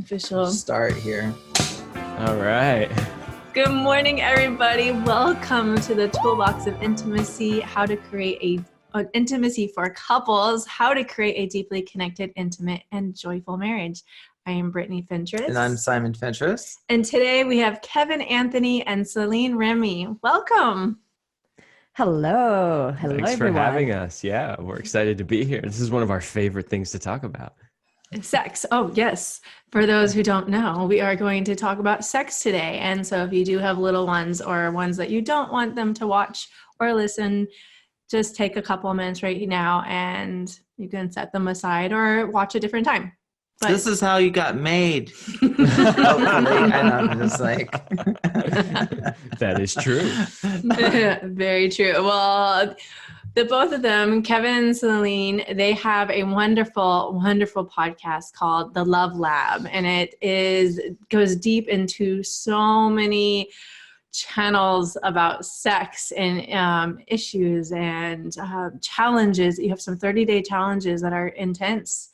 Official start here. All right. Good morning, everybody. Welcome to the Toolbox of Intimacy, how to create an intimacy for couples, how to create a deeply connected, intimate, and joyful marriage. I am Brittany Fentress. And I'm Simon Fentress. And today we have Kevin Anthony and Celine Remy. Welcome. Hello. Thanks everyone. for having us. Yeah, we're excited to be here. This is one of our favorite things to talk about. Sex. Oh, yes. For those who don't know, we are going to talk about sex today. And so if you do have little ones or ones that you don't want them to watch or listen, just take a couple of minutes right now and you can set them aside or watch a different time. But this is how you got made. Hopefully, I know, I'm just like. That is true. Very true. Well, the both of them, Kevin and Celine, they have a wonderful, wonderful podcast called The Love Lab. And it goes deep into so many channels about sex and issues and challenges. You have some 30-day challenges that are intense.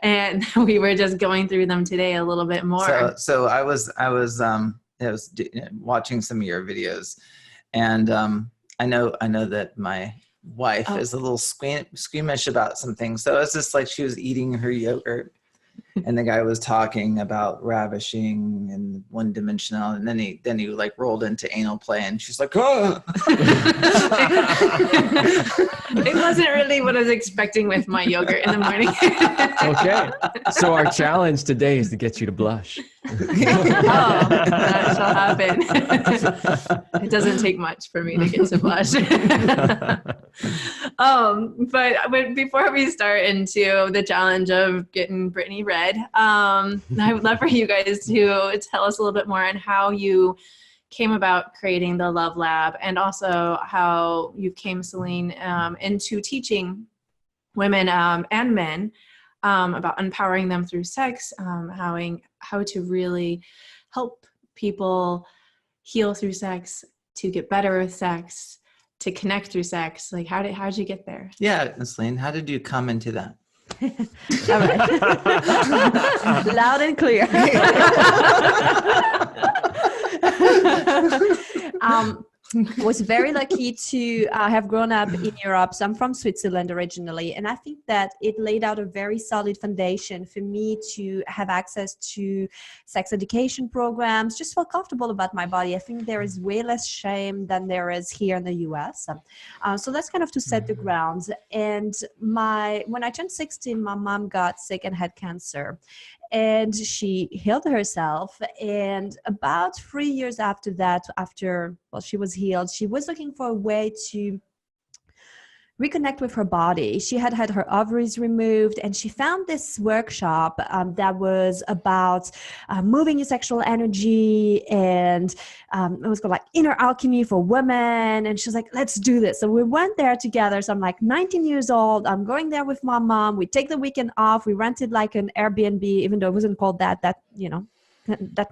And we were just going through them today a little bit more. So I was watching some of your videos, and I know that my wife is a little squeamish about some things. So it's just like she was eating her yogurt, and the guy was talking about ravishing and one-dimensional, and then he like rolled into anal play, and she's like, "Oh!" It wasn't really what I was expecting with my yogurt in the morning. Okay, so our challenge today is to get you to blush. That shall happen. It doesn't take much for me to get to blush. But before we start into the challenge of getting Brittany red, I would love for you guys to tell us a little bit more on how you came about creating the Love Lab, and also how you came, Celine, into teaching women and men about empowering them through sex, how to really help people heal through sex, to get better with sex, to connect through sex. Like, how did you get there? Yeah, Celine, how did you come into that? All right. Loud and clear. Was very lucky to have grown up in Europe. So I'm from Switzerland originally, and I think that it laid out a very solid foundation for me to have access to sex education programs, just feel comfortable about my body. I think there is way less shame than there is here in the US. So that's kind of to set the grounds. And when I turned 16, my mom got sick and had cancer. And she healed herself. And about 3 years after that, she was healed, she was looking for a way to reconnect with her body. She had her ovaries removed, and she found this workshop that was about moving your sexual energy, and it was called like Inner Alchemy for Women. And she was like, let's do this. So we went there together. So I'm like 19 years old. I'm going there with my mom. We take the weekend off. We rented like an Airbnb, even though it wasn't called that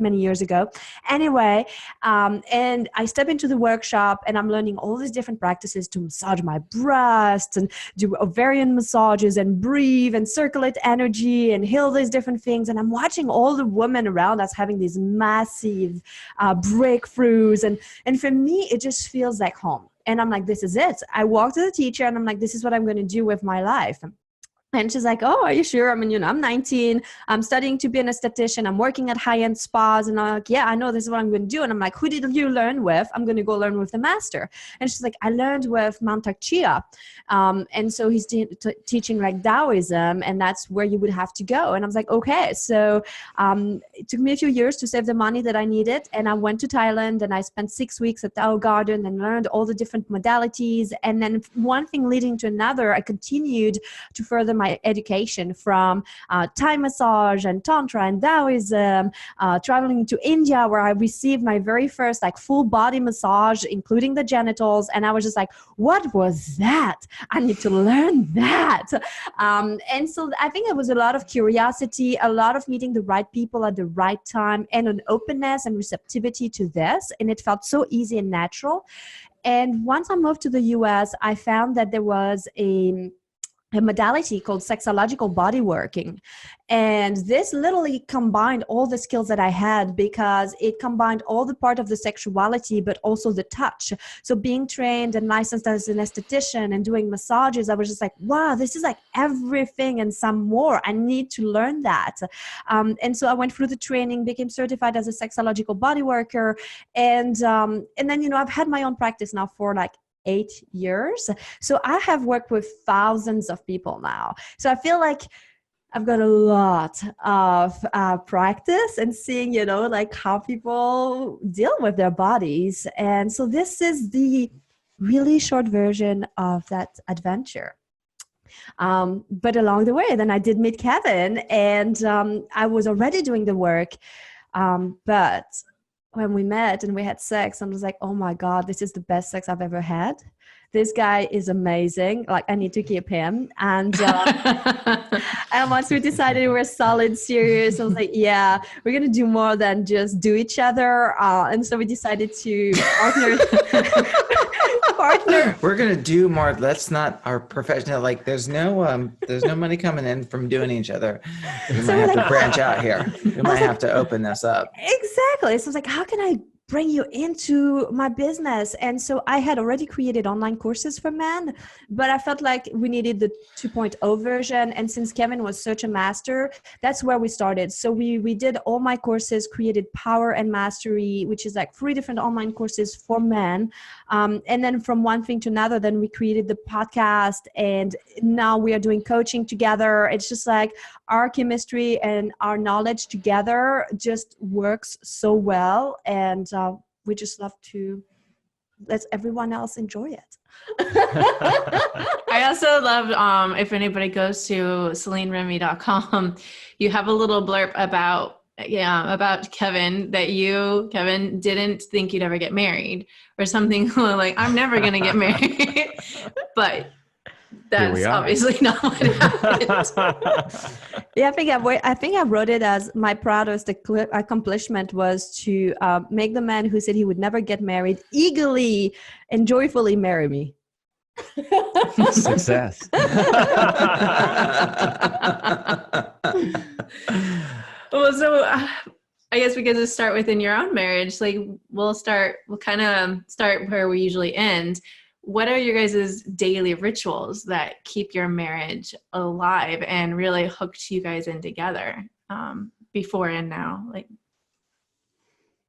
many years ago. Anyway, and I step into the workshop, and I'm learning all these different practices to massage my breasts and do ovarian massages and breathe and circulate energy and heal these different things. And I'm watching all the women around us having these massive breakthroughs. And for me, it just feels like home. And I'm like, this is it. I walk to the teacher, and I'm like, this is what I'm going to do with my life. And she's like, oh, are you sure? I mean, I'm 19. I'm studying to be an esthetician. I'm working at high-end spas. And I'm like, yeah, I know this is what I'm going to do. And I'm like, who did you learn with? I'm going to go learn with the master. And she's like, I learned with Mantak Chia. And so he's teaching like Taoism, and that's where you would have to go. And I was like, okay. So it took me a few years to save the money that I needed. And I went to Thailand, and I spent 6 weeks at Tao Garden and learned all the different modalities. And then one thing leading to another, I continued to further my education from Thai massage and Tantra and Taoism, traveling to India, where I received my very first like full body massage, including the genitals. And I was just like, what was that? I need to learn that. And so I think it was a lot of curiosity, a lot of meeting the right people at the right time, and an openness and receptivity to this. And it felt so easy and natural. And once I moved to the US, I found that there was a a modality called sexological body working. And this literally combined all the skills that I had, because it combined all the part of the sexuality, but also the touch. So being trained and licensed as an esthetician and doing massages, I was just like, wow, this is like everything and some more. I need to learn that. And so I went through the training, became certified as a sexological body worker. And then, you know, I've had my own practice now for like 8 years. So I have worked with thousands of people now. So I feel like I've got a lot of practice and seeing, you know, like how people deal with their bodies. And so this is the really short version of that adventure. But along the way, then I did meet Kevin, and I was already doing the work. But when we met and we had sex, I was like, oh my God, this is the best sex I've ever had. This guy is amazing. Like, I need to keep him. And and once we decided we were solid, serious, I was like, yeah, we're going to do more than just do each other. And so we decided to partner. We're gonna do more. That's not our professional. Like, there's no money coming in from doing each other. We might have to branch out here. We might have to open this up. Exactly. So I was like, how can I bring you into my business? And so I had already created online courses for men, but I felt like we needed the 2.0 version. And since Kevin was such a master, that's where we started. So we did all my courses, created Power and Mastery, which is like 3 different online courses for men. And then from one thing to another, then we created the podcast, and now we are doing coaching together. It's just like our chemistry and our knowledge together just works so well. And we just love to let everyone else enjoy it. I also love, if anybody goes to CelineRemy.com, you have a little blurb about Kevin, that Kevin, didn't think you'd ever get married or something like, I'm never going to get married. But that's obviously not what happened. Yeah, I think I wrote it as my proudest accomplishment was to make the man who said he would never get married eagerly and joyfully marry me. Success. Well, so I guess we could just start within your own marriage. Like, we'll kind of start where we usually end. What are your guys' daily rituals that keep your marriage alive and really hooked you guys in together, before and now? Like,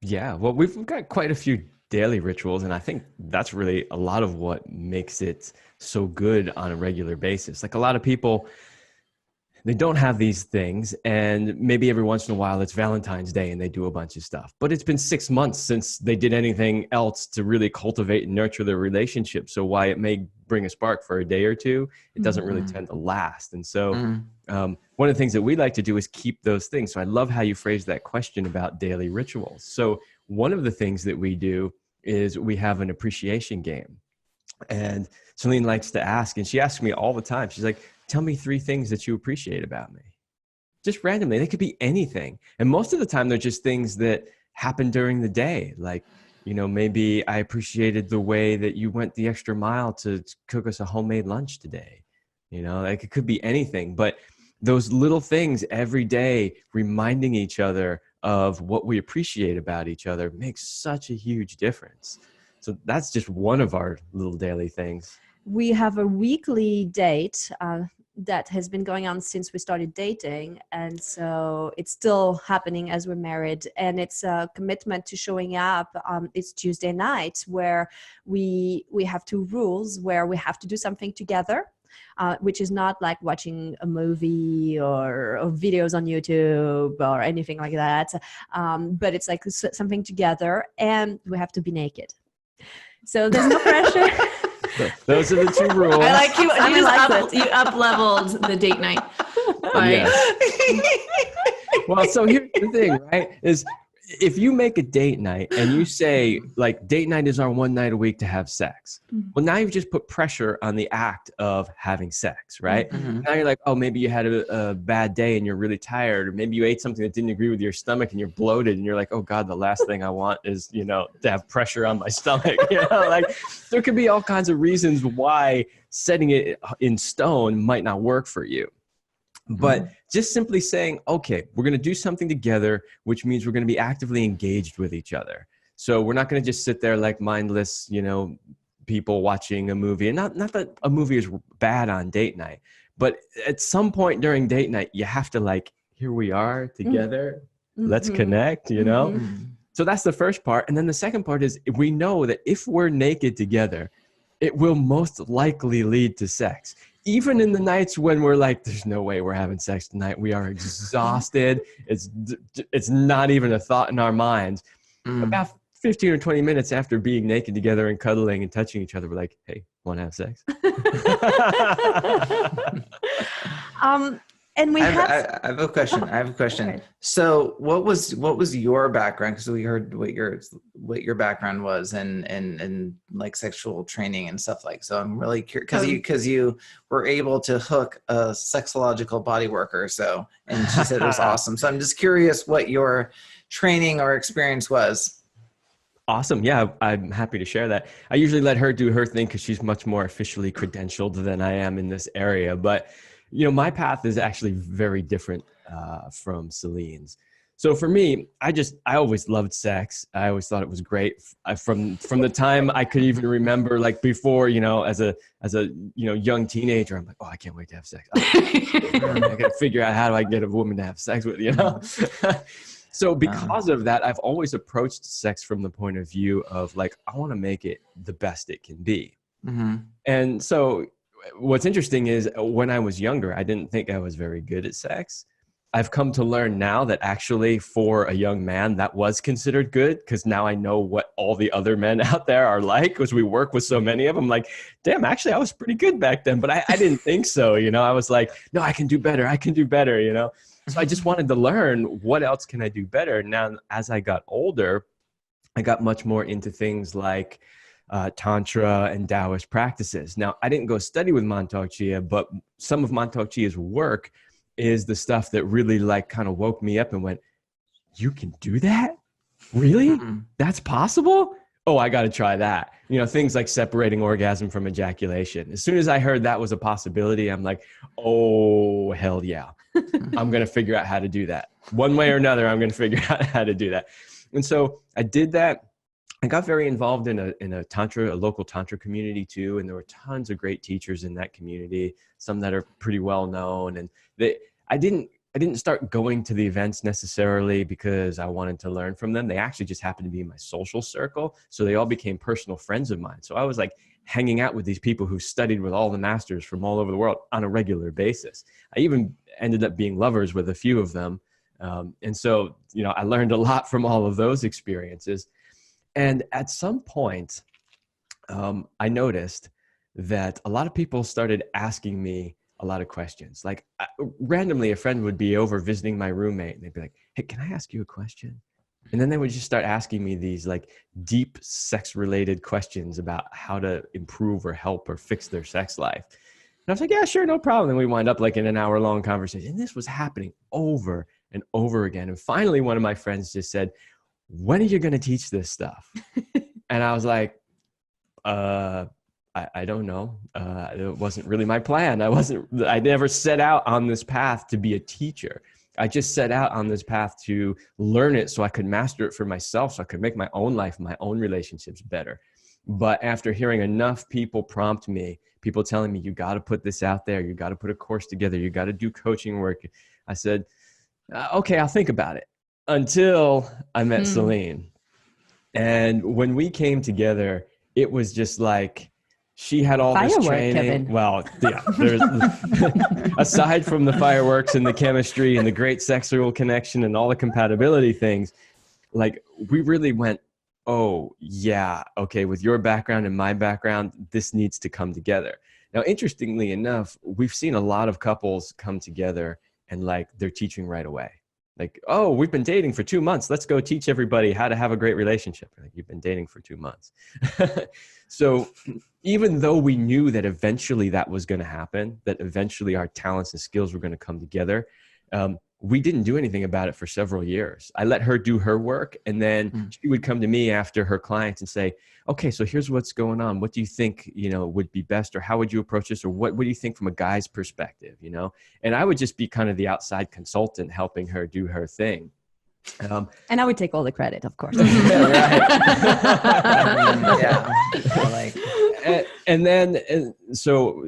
yeah, well, we've got quite a few daily rituals, and I think that's really a lot of what makes it so good on a regular basis. Like, a lot of people, they don't have these things, and maybe every once in a while it's Valentine's Day and they do a bunch of stuff. But it's been 6 months since they did anything else to really cultivate and nurture their relationship. So while it may bring a spark for a day or two, it doesn't really tend to last. And so one of the things that we like to do is keep those things. So I love how you phrased that question about daily rituals. So one of the things that we do is we have an appreciation game. And Celine likes to ask, and she asks me all the time, she's like, tell me 3 things that you appreciate about me. Just randomly. They could be anything. And most of the time, they're just things that happen during the day. Like, you know, maybe I appreciated the way that you went the extra mile to cook us a homemade lunch today. You know, like, it could be anything. But those little things every day, reminding each other of what we appreciate about each other, makes such a huge difference. So that's just one of our little daily things. We have a weekly date that has been going on since we started dating. And so it's still happening as we're married. And it's a commitment to showing up. It's Tuesday night where we have 2 rules where we have to do something together, which is not like watching a movie or videos on YouTube or anything like that. But it's like something together, and we have to be naked. So there's no pressure. Those are the 2 rules. I like you. You up-leveled the date night. Yes. Well, so here's the thing, right? Is if you make a date night and you say like date night is our one night a week to have sex, well, now you've just put pressure on the act of having sex, right? Now you're like, oh, maybe you had a bad day and you're really tired, or maybe you ate something that didn't agree with your stomach and you're bloated and you're like, oh God, the last thing I want is, you know, to have pressure on my stomach. You know, like there could be all kinds of reasons why setting it in stone might not work for you. But just simply saying, okay, we're going to do something together, which means we're going to be actively engaged with each other. So we're not going to just sit there like mindless, you know, people watching a movie. And not that a movie is bad on date night, but at some point during date night, you have to like, here we are together. Let's connect, you know? So that's the first part. And then the second part is we know that if we're naked together, it will most likely lead to sex. Even in the nights when we're like, there's no way we're having sex tonight. We are exhausted. It's not even a thought in our minds. About 15 or 20 minutes after being naked together and cuddling and touching each other, we're like, hey, want to have sex? And we I have a question. I have a question. Okay. So what was your background? Because we heard what your background was and like sexual training and stuff like. So I'm really curious because you were able to hook a sexological body worker. So, and she said it was awesome. So I'm just curious what your training or experience was. Awesome. Yeah, I'm happy to share that. I usually let her do her thing because she's much more officially credentialed than I am in this area. But you know, my path is actually very different from Celine's. So for me, I always loved sex. I always thought it was great. From the time I could even remember, like before, you know, as a you know young teenager, I'm like, oh, I can't wait to have sex. I got to figure out how do I get a woman to have sex with, you know. So because of that, I've always approached sex from the point of view of like, I want to make it the best it can be. And so what's interesting is when I was younger, I didn't think I was very good at sex. I've come to learn now that actually for a young man, that was considered good because now I know what all the other men out there are like because we work with so many of them. Like, damn, actually, I was pretty good back then, but I didn't think so. You know, I was like, no, I can do better. I can do better, you know? So I just wanted to learn what else can I do better. Now, as I got older, I got much more into things like Tantra and Taoist practices. Now, I didn't go study with Mantak Chia, but some of Mantak Chia's work is the stuff that really like kind of woke me up and went, you can do that? Really? That's possible? Oh, I got to try that. You know, things like separating orgasm from ejaculation. As soon as I heard that was a possibility, I'm like, oh, hell yeah. I'm going to figure out how to do that. One way or another, I'm going to figure out how to do that. And so I did that. I got very involved in a local Tantra community too. And there were tons of great teachers in that community, some that are pretty well known. And I didn't start going to the events necessarily because I wanted to learn from them. They actually just happened to be in my social circle. So they all became personal friends of mine. So I was like hanging out with these people who studied with all the masters from all over the world on a regular basis. I even ended up being lovers with a few of them. And so, you know, I learned a lot from all of those experiences. And at some point, I noticed that a lot of people started asking me a lot of questions. Like randomly, a friend would be over visiting my roommate and they'd be like, hey, can I ask you a question? And then they would just start asking me these like deep sex related questions about how to improve or help or fix their sex life. And I was like, yeah, sure, no problem. And we wind up like in an hour-long conversation. And this was happening over and over again. And finally, one of my friends just said, when are you going to teach this stuff? And I was like, I don't know. It wasn't really my plan. I never set out on this path to be a teacher. I just set out on this path to learn it so I could master it for myself, so I could make my own life, my own relationships better. But after hearing enough people prompt me, people telling me, you got to put this out there, you got to put a course together, you got to do coaching work, I said, okay, I'll think about it. Until I met Celine. And when we came together, it was just like, she had all this training. Kevin. Well, yeah, there's aside from the fireworks and the chemistry and the great sexual connection and all the compatibility things, like we really went, oh yeah, okay, with your background and my background, this needs to come together. Now, interestingly enough, we've seen a lot of couples come together and like they're teaching right away. Like, oh, we've been dating for 2 months. Let's go teach everybody how to have a great relationship. Like, you've been dating for 2 months. So even though we knew that eventually that was going to happen, that eventually our talents and skills were going to come together, we didn't do anything about it for several years. I let her do her work, and then she would come to me after her clients and say, okay, so here's what's going on. What do you think, would be best, or how would you approach this? Or what do you think from a guy's perspective, And I would just be kind of the outside consultant helping her do her thing. And I would take all the credit, of course. So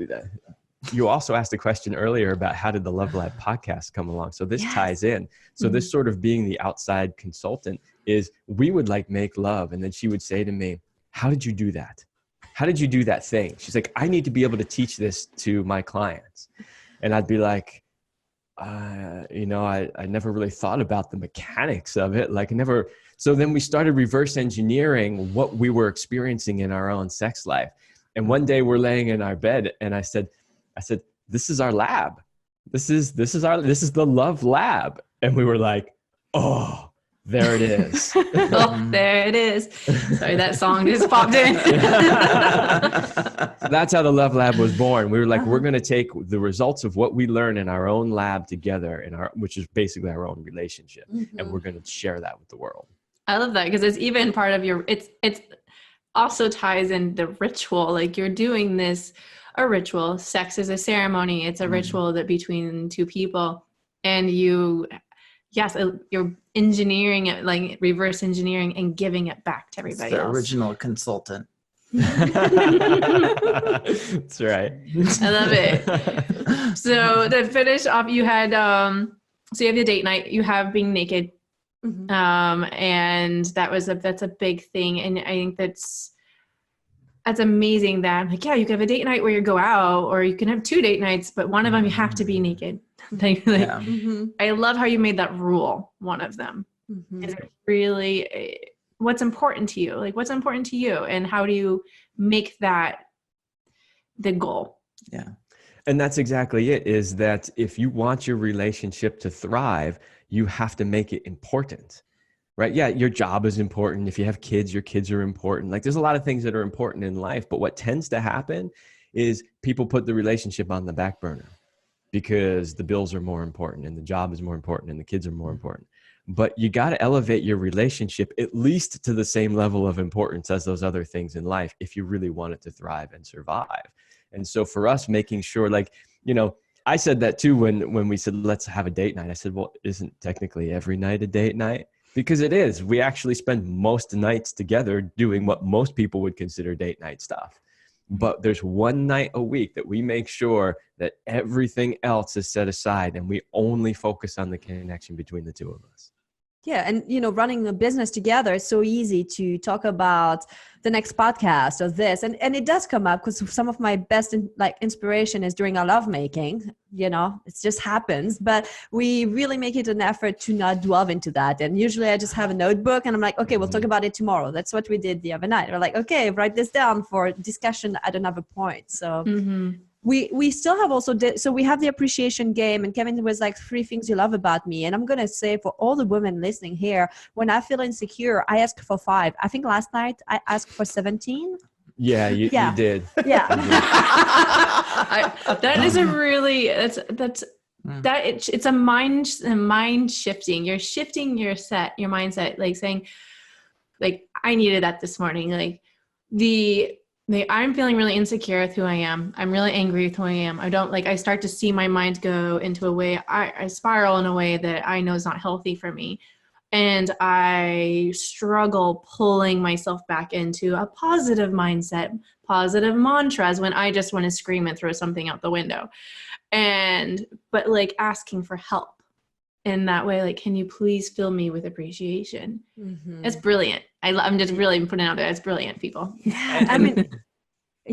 you also asked a question earlier about how did the Love Lab podcast come along? So this ties in. So this sort of being the outside consultant is, we would like make love. And then she would say to me, how did you do that? How did you do that thing? She's like, I need to be able to teach this to my clients. And I'd be like, I never really thought about the mechanics of it. So then we started reverse engineering what we were experiencing in our own sex life. And one day we're laying in our bed, and I said, this is our lab. This is the Love Lab. And we were like, oh, there it is. Oh, there it is. Sorry, that song just popped in. So that's how the Love Lab was born. We were like, we're going to take the results of what we learn in our own lab together, which is basically our own relationship. And we're going to share that with the world. I love that, because it's even part of it's also ties in the ritual. Like, you're doing this, a ritual. Sex is a ceremony. It's a ritual that between two people, and you're engineering it, like reverse engineering, and giving it back to everybody the else. Original consultant. That's right. I love it. So to finish off, you had so you have the date night, you have being naked. And that's a big thing. And I think that's amazing that I'm like, yeah, you can have a date night where you go out, or you can have 2 date nights, but one of them you have to be naked. I love how you made that rule one of them. Is it really what's important to you? Like, what's important to you, and how do you make that the goal? Yeah. And that's exactly it, is that if you want your relationship to thrive, you have to make it important, right? Yeah, your job is important. If you have kids, your kids are important. Like, there's a lot of things that are important in life, but what tends to happen is people put the relationship on the back burner because the bills are more important, and the job is more important, and the kids are more important. But you got to elevate your relationship at least to the same level of importance as those other things in life if you really want it to thrive and survive. And so for us, making sure, I said that too when we said, let's have a date night. I said, well, isn't technically every night a date night? Because it is. We actually spend most nights together doing what most people would consider date night stuff. But there's one night a week that we make sure that everything else is set aside, and we only focus on the connection between the two of us. Yeah. And, running a business together, it's so easy to talk about the next podcast or this. And it does come up, because some of my best inspiration is during our lovemaking, it just happens. But we really make it an effort to not delve into that. And usually I just have a notebook, and I'm like, okay, we'll talk about it tomorrow. That's what we did the other night. We're like, okay, write this down for discussion at another point. So we still have also, so we have the appreciation game, and Kevin was like 3 things you love about me. And I'm going to say, for all the women listening here, when I feel insecure, I ask for 5. I think last night I asked for 17. Yeah, you did. Yeah. That is a really, it's a mind shifting. You're shifting your mindset, like saying, like, I needed that this morning. Like I'm feeling really insecure with who I am. I'm really angry with who I am. I start to see my mind go into a way, I spiral in a way that I know is not healthy for me. And I struggle pulling myself back into a positive mindset, positive mantras, when I just want to scream and throw something out the window. But asking for help in that way, can you please fill me with appreciation? It's brilliant. I'm just really putting it out there. It's brilliant, people. I mean,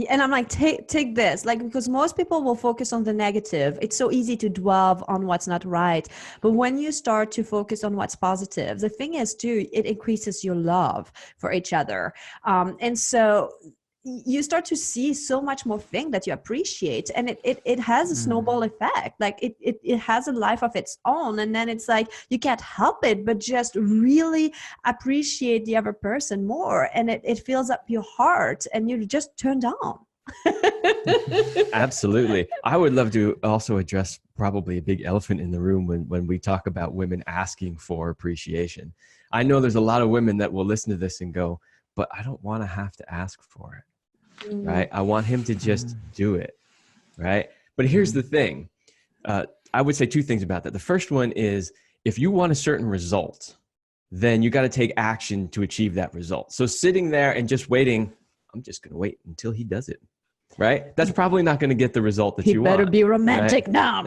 and I'm like, take this, because most people will focus on the negative. It's so easy to dwell on what's not right. But when you start to focus on what's positive, the thing is too, it increases your love for each other. And so you start to see so much more things that you appreciate, and it has a snowball effect. Like it has a life of its own, and then it's like you can't help it but just really appreciate the other person more, and it fills up your heart and you're just turned on. Absolutely. I would love to also address probably a big elephant in the room when we talk about women asking for appreciation. I know there's a lot of women that will listen to this and go, but I don't want to have to ask for it. Right? I want him to just do it. Right? But here's the thing. I would say two things about that. The first one is, if you want a certain result, then you got to take action to achieve that result. So sitting there and just waiting, I'm just going to wait until he does it. Right? That's probably not going to get the result that you want. He better be romantic, right? now.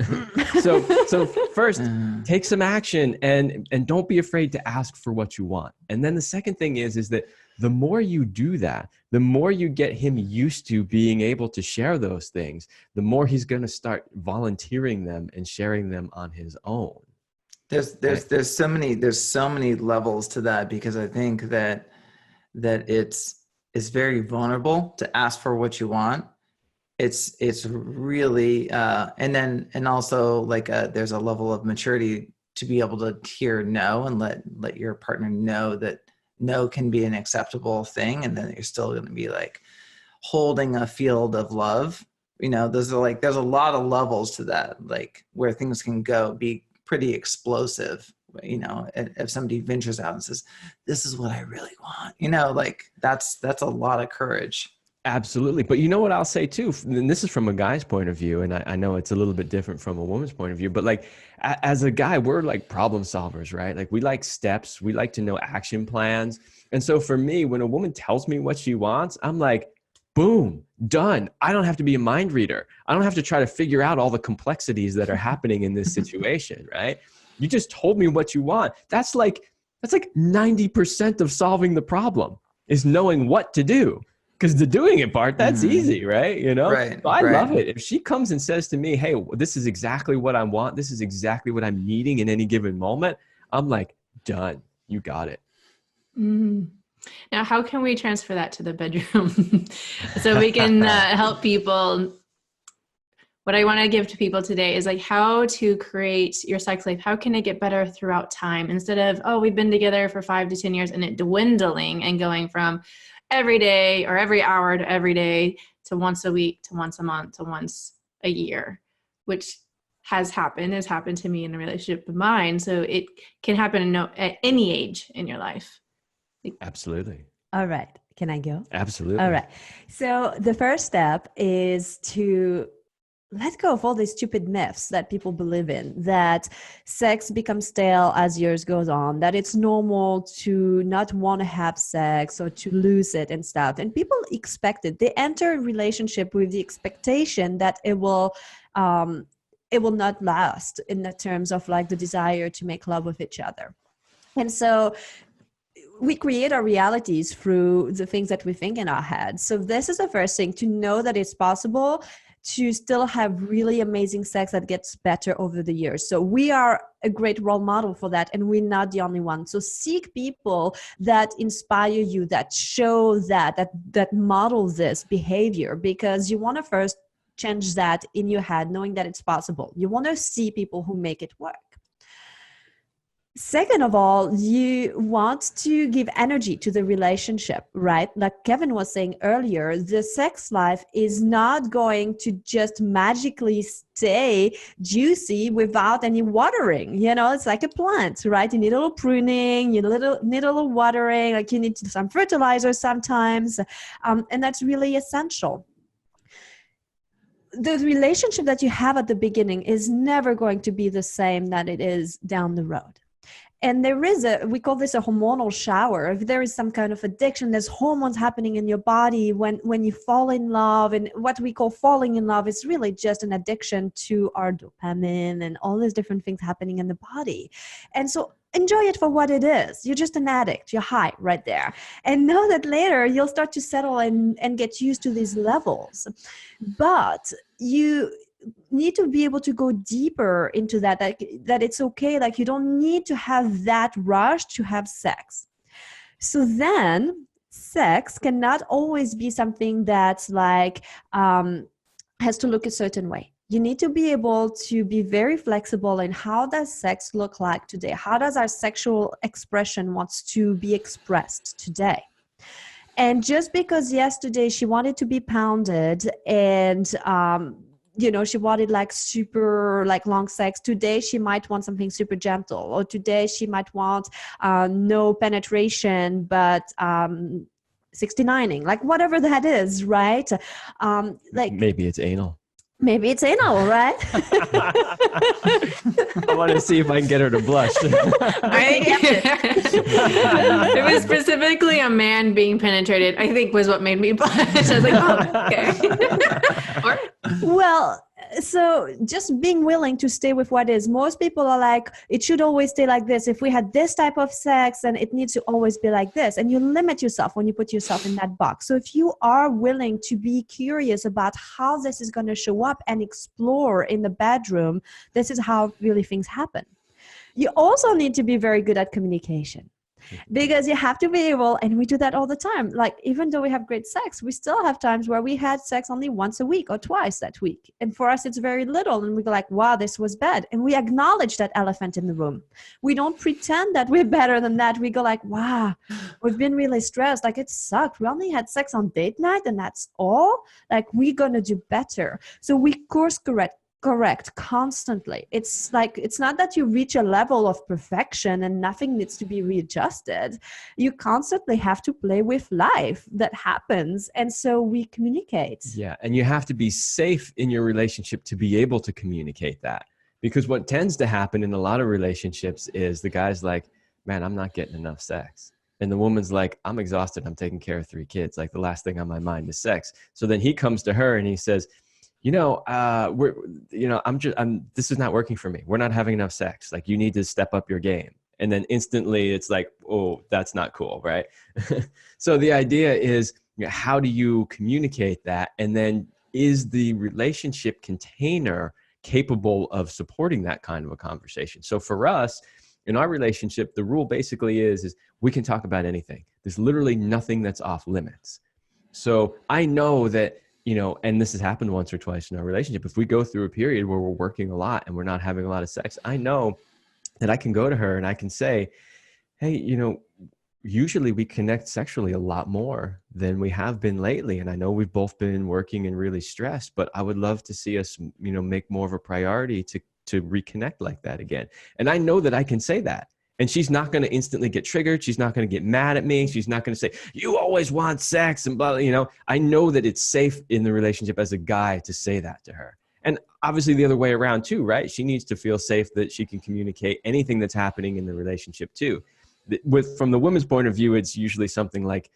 So first, take some action and don't be afraid to ask for what you want. And then the second thing is that the more you do that, the more you get him used to being able to share those things, the more he's going to start volunteering them and sharing them on his own. There's so many levels to that, because I think that it's very vulnerable to ask for what you want. It's really and also like there's a level of maturity to be able to hear no and let your partner know that no can be an acceptable thing, and then you're still going to be like holding a field of love. There's a lot of levels to that, like where things can be pretty explosive. If somebody ventures out and says, this is what I really want, like that's a lot of courage. Absolutely. But you know what I'll say too, and this is from a guy's point of view, and I know it's a little bit different from a woman's point of view, but like as a guy, we're like problem solvers, right? Like we like steps, we like to know action plans. And so for me, when a woman tells me what she wants, I'm like, boom, done. I don't have to be a mind reader. I don't have to try to figure out all the complexities that are happening in this situation, right? You just told me what you want. That's like 90% of solving the problem is knowing what to do. Because the doing it part, that's easy, right? Right, so I love it. If she comes and says to me, hey, this is exactly what I want, this is exactly what I'm needing in any given moment, I'm like, done. You got it. Now, how can we transfer that to the bedroom so we can help people? What I want to give to people today is like how to create your sex life. How can it get better throughout time, instead of, oh, we've been together for 5 to 10 years and it dwindling and going from every day or every hour to every day to once a week to once a month to once a year, which has happened to me in a relationship of mine. So it can happen at any age in your life. Absolutely. All right. Can I go? Absolutely. All right. So the first step is to let go of all these stupid myths that people believe in, that sex becomes stale as years goes on, that it's normal to not want to have sex or to lose it and stuff. And people expect it. They enter a relationship with the expectation that it will not last in the terms of like the desire to make love with each other. And so we create our realities through the things that we think in our head. So this is the first thing, to know that it's possible to still have really amazing sex that gets better over the years. So we are a great role model for that, and we're not the only one. So seek people that inspire you, that show that model this behavior, because you want to first change that in your head, knowing that it's possible. You want to see people who make it work. Second of all, you want to give energy to the relationship, right? Like Kevin was saying earlier, the sex life is not going to just magically stay juicy without any watering. It's like a plant, right? You need a little pruning, you need a little watering, like you need some fertilizer sometimes, and that's really essential. The relationship that you have at the beginning is never going to be the same that it is down the road. And there is we call this a hormonal shower. If there is some kind of addiction, there's hormones happening in your body when you fall in love. And what we call falling in love is really just an addiction to our dopamine and all these different things happening in the body. And so enjoy it for what it is. You're just an addict. You're high right there. And know that later you'll start to settle and get used to these levels. But you need to be able to go deeper into that it's okay. Like you don't need to have that rush to have sex. So then sex cannot always be something that's like has to look a certain way. You need to be able to be very flexible in how does sex look like today? How does our sexual expression wants to be expressed today? And just because yesterday she wanted to be pounded and she wanted like super like long sex, today she might want something super gentle, or today she might want no penetration but 69ing, like whatever that is, right? Like Maybe it's anal. maybe it's anal, right? I want to see if I can get her to blush. It was specifically a man being penetrated, I think, was what made me blush. I was like, oh, okay. Or, Well, so just being willing to stay with what is. Most people are like, it should always stay like this. If we had this type of sex, then it needs to always be like this. And you limit yourself when you put yourself in that box. So if you are willing to be curious about how this is going to show up and explore in the bedroom, this is how really things happen. You also need to be very good at communication. Because you have to be able, and we do that all the time. Like, even though we have great sex, we still have times where we had sex only once a week or twice that week. And for us, it's very little. And we go like, wow, this was bad. And we acknowledge that elephant in the room. We don't pretend that we're better than that. We go like, wow, we've been really stressed. Like, it sucked. We only had sex on date night and that's all. Like, we're going to do better. So we course correct constantly. It's like, it's not that you reach a level of perfection and nothing needs to be readjusted. You constantly have to play with life that happens. And so we communicate. Yeah. And you have to be safe in your relationship to be able to communicate that. Because what tends to happen in a lot of relationships is the guy's like, man, I'm not getting enough sex. And the woman's like, I'm exhausted. I'm taking care of 3 kids. Like, the last thing on my mind is sex. So then he comes to her and he says, this is not working for me. We're not having enough sex. Like, you need to step up your game. And then instantly it's like, oh, that's not cool, right? So the idea is, how do you communicate that? And then is the relationship container capable of supporting that kind of a conversation? So for us, in our relationship, the rule basically is we can talk about anything. There's literally nothing that's off limits. So I know that, and this has happened once or twice in our relationship. If we go through a period where we're working a lot and we're not having a lot of sex, I know that I can go to her and I can say, hey, usually we connect sexually a lot more than we have been lately. And I know we've both been working and really stressed, but I would love to see us, make more of a priority to reconnect like that again. And I know that I can say that. And she's not going to instantly get triggered. She's not going to get mad at me. She's not going to say, you always want sex and blah, I know that it's safe in the relationship as a guy to say that to her. And obviously the other way around too, right? She needs to feel safe that she can communicate anything that's happening in the relationship too. From the woman's point of view, it's usually something like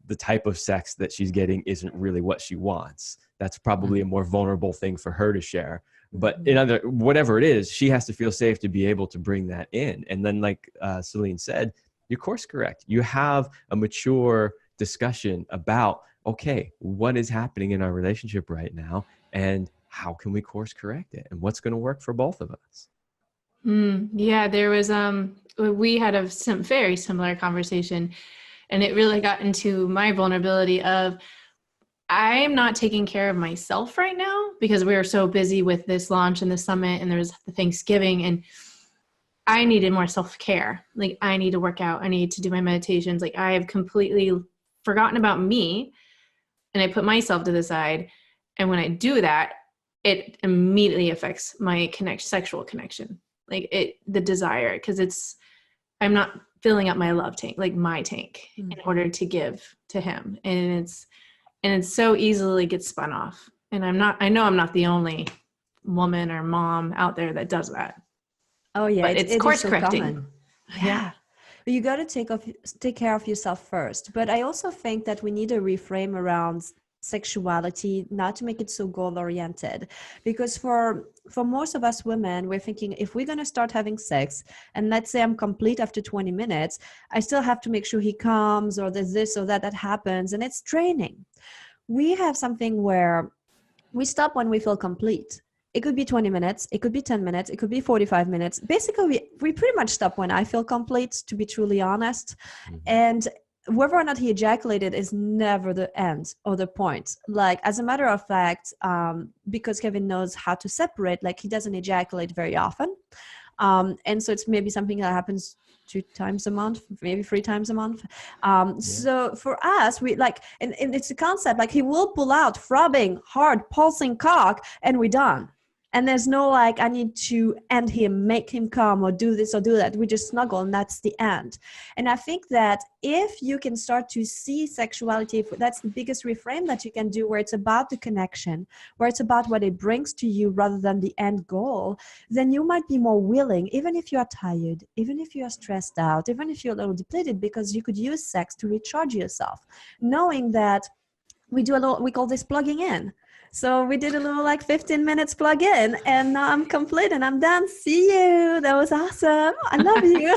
the type of sex that she's getting isn't really what she wants. That's probably a more vulnerable thing for her to share. But whatever it is, she has to feel safe to be able to bring that in. And then like Celine said, you course correct. You have a mature discussion about, okay, what is happening in our relationship right now? And how can we course correct it? And what's going to work for both of us? Yeah, there was, we had a very similar conversation, and it really got into my vulnerability of, I'm not taking care of myself right now because we were so busy with this launch and the summit and there was the Thanksgiving, and I needed more self-care. Like, I need to work out. I need to do my meditations. Like, I have completely forgotten about me and I put myself to the side. And when I do that, it immediately affects my sexual connection, like the desire, because I'm not filling up my love tank, like my tank, in order to give to him. And it so easily gets spun off. And I know I'm not the only woman or mom out there that does that. Oh yeah. But it's course correcting. Yeah. But you got to take care of yourself first. But I also think that we need to reframe around sexuality, not to make it so goal oriented, because for most of us women, we're thinking, if we're going to start having sex and let's say I'm complete after 20 minutes, I still have to make sure he comes, or there's this or that happens, and it's draining. We have something where we stop when we feel complete. It could be 20 minutes, it could be 10 minutes, it could be 45 minutes. Basically, we pretty much stop when I feel complete, to be truly honest. And whether or not he ejaculated is never the end or the point. Like, as a matter of fact, because Kevin knows how to separate, like he doesn't ejaculate very often. And so it's maybe something that happens 2 times a month, maybe 3 times a month. So for us, we like, and it's a concept, like he will pull out throbbing, hard, pulsing cock, and we're done. And there's no like, I need to end him, make him come, or do this or do that. We just snuggle, and that's the end. And I think that if you can start to see sexuality, that's the biggest reframe that you can do, where it's about the connection, where it's about what it brings to you rather than the end goal, then you might be more willing, even if you are tired, even if you are stressed out, even if you're a little depleted, because you could use sex to recharge yourself, knowing that we call this plugging in. So we did a little like 15 minutes plug in, and now I'm complete and I'm done. See you. That was awesome. I love you.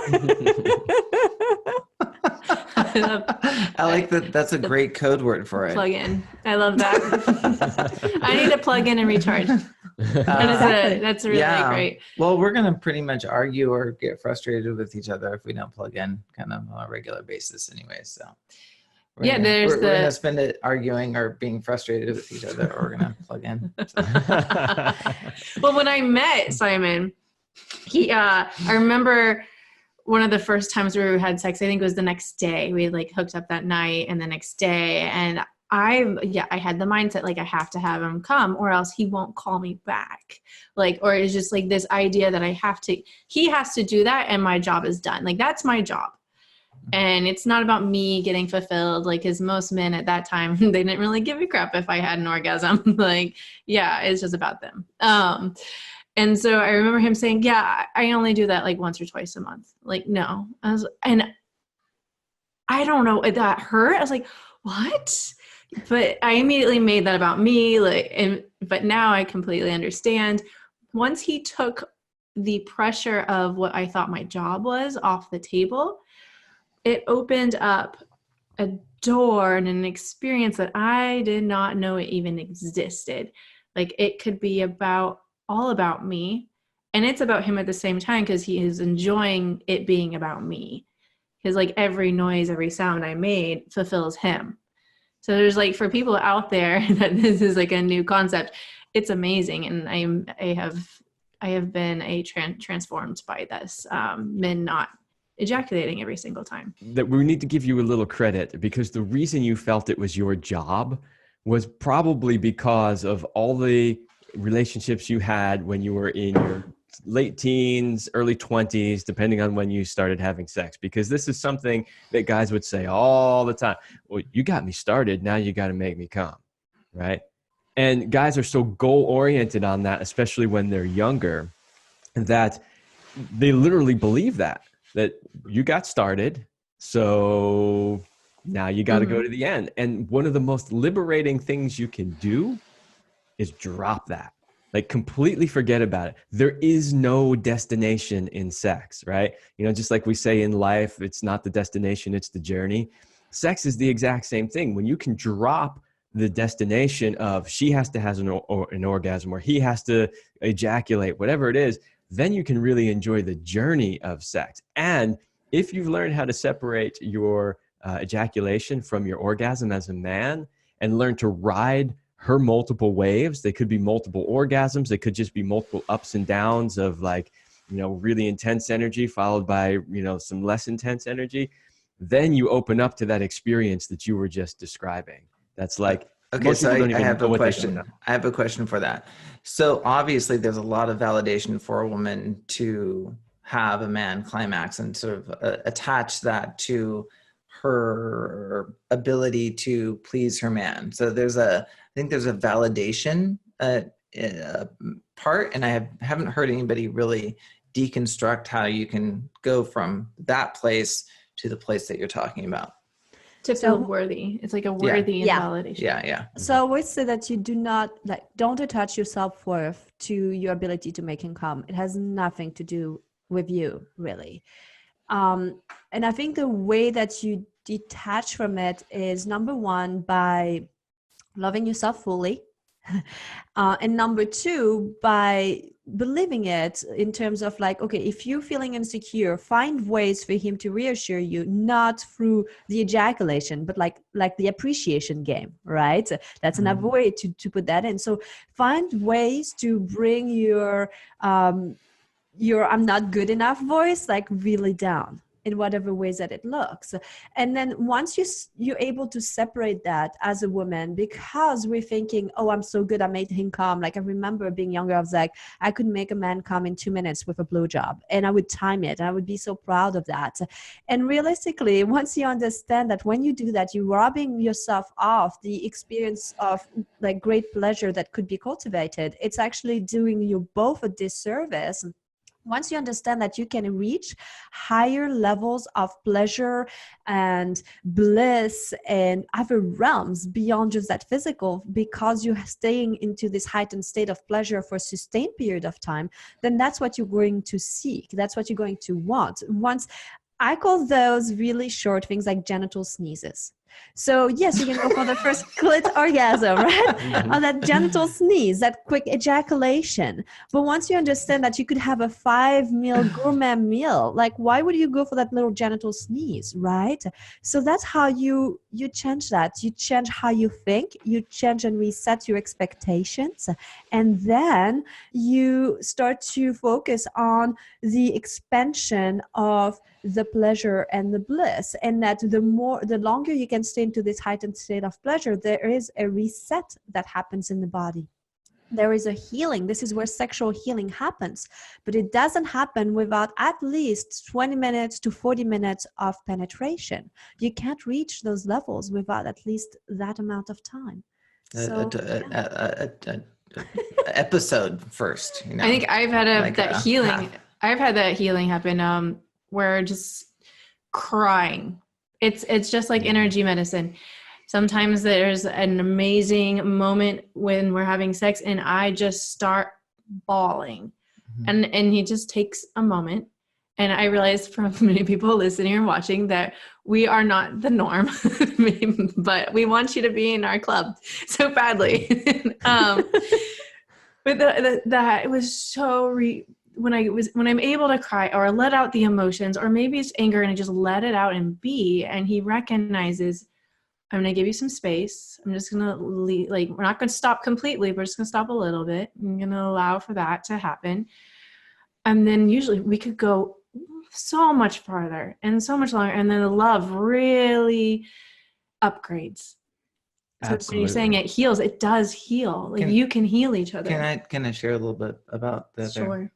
I like that. That's a great code word for it. Plug in. I love that. I need to plug in and recharge. That's really great. Well, we're going to pretty much argue or get frustrated with each other if we don't plug in kind of on a regular basis anyway. So we're going to spend it arguing or being frustrated with each other, or we're going to plug in. So. Well, when I met Simon, I remember one of the first times we had sex, I think it was the next day. We like hooked up that night and the next day. And I had the mindset, like, I have to have him come or else he won't call me back. Like, or it's just like this idea that he has to do that and my job is done. Like, that's my job. And it's not about me getting fulfilled. Like, as most men at that time, they didn't really give a crap if I had an orgasm. Like, it's just about them. And so I remember him saying, I only do that like once or twice a month. Like, no. And I don't know, that hurt. I was like, what? But I immediately made that about me. But now I completely understand. Once he took the pressure of what I thought my job was off the table, it opened up a door and an experience that I did not know it even existed. Like, it could be all about me, and it's about him at the same time, because he is enjoying it being about me. Because like every noise, every sound I made fulfills him. So there's like, for people out there that this is like a new concept, it's amazing. And I have been transformed by this, men not ejaculating every single time. That we need to give you a little credit, because the reason you felt it was your job was probably because of all the relationships you had when you were in your late teens, early 20s, depending on when you started having sex. Because this is something that guys would say all the time. Well, you got me started, now you got to make me come, right? And guys are so goal-oriented on that, especially when they're younger, that they literally believe that you got started, so now you got to go to the end. And one of the most liberating things you can do is drop that. Like, completely forget about it. There is no destination in sex, right? You know, just like we say in life, it's not the destination, it's the journey. Sex is the exact same thing. When you can drop the destination of she has to have an orgasm, or he has to ejaculate, whatever it is, then you can really enjoy the journey of sex. And if you've learned how to separate your ejaculation from your orgasm as a man, and learn to ride her multiple waves, they could be multiple orgasms, they could just be multiple ups and downs of like, you know, really intense energy followed by, you know, some less intense energy, then you open up to that experience that you were just describing. That's like, okay, so I have a question. I have a question for that. So obviously there's a lot of validation for a woman to have a man climax and sort of attach that to her ability to please her man. So I think there's a validation part, and I haven't heard anybody really deconstruct how you can go from that place to the place that you're talking about. To feel worthy. It's like a worthy validation. Yeah. So I always say that you don't attach your self-worth to your ability to make him come. It has nothing to do with you, really. And I think the way that you detach from it is, number one, by loving yourself fully. And number two, by believing it in terms of like, okay, if you're feeling insecure, find ways for him to reassure you, not through the ejaculation, but like the appreciation game, right? That's another way to put that in. So find ways to bring your I'm not good enough voice like really down in whatever ways that it looks. And then once you're able to separate that as a woman, because we're thinking, oh, I'm so good, I made him come. Like I remember being younger, I was like, I could make a man come in 2 minutes with a blowjob, and I would time it, and I would be so proud of that. And realistically, once you understand that when you do that, you're robbing yourself of the experience of like great pleasure that could be cultivated, it's actually doing you both a disservice. Once you understand that you can reach higher levels of pleasure and bliss and other realms beyond just that physical, because you're staying into this heightened state of pleasure for a sustained period of time, then that's what you're going to seek. That's what you're going to want. Once I call those really short things like genital sneezes. So yes, you can go for the first clit orgasm, right? Or that genital sneeze, that quick ejaculation. But once you understand that you could have a 5-meal gourmet meal, like why would you go for that little genital sneeze, right? So that's how you change that. You change how you think, you change and reset your expectations. And then you start to focus on the expansion of the pleasure and the bliss, and that the longer you can stay into this heightened state of pleasure, there is a reset that happens in the body. There is a healing. This is where sexual healing happens, but it doesn't happen without at least 20 minutes to 40 minutes of penetration. You can't reach those levels without at least that amount of time. Episode first, you know? I think I've had healing. I've had that healing happen where just crying. It's just like energy medicine. Sometimes there's an amazing moment when we're having sex and I just start bawling. And he just takes a moment. And I realize from many people listening or watching that we are not the norm, but we want you to be in our club so badly. But that it was so when I'm able to cry or let out the emotions, or maybe it's anger and I just let it out and be, and he recognizes, I'm going to give you some space. I'm just going to we're not going to stop completely. We're just going to stop a little bit. I'm going to allow for that to happen. And then usually we could go so much farther and so much longer. And then the love really upgrades. So when you're saying it heals, it does heal. You can heal each other. Can I share a little bit about the Sure.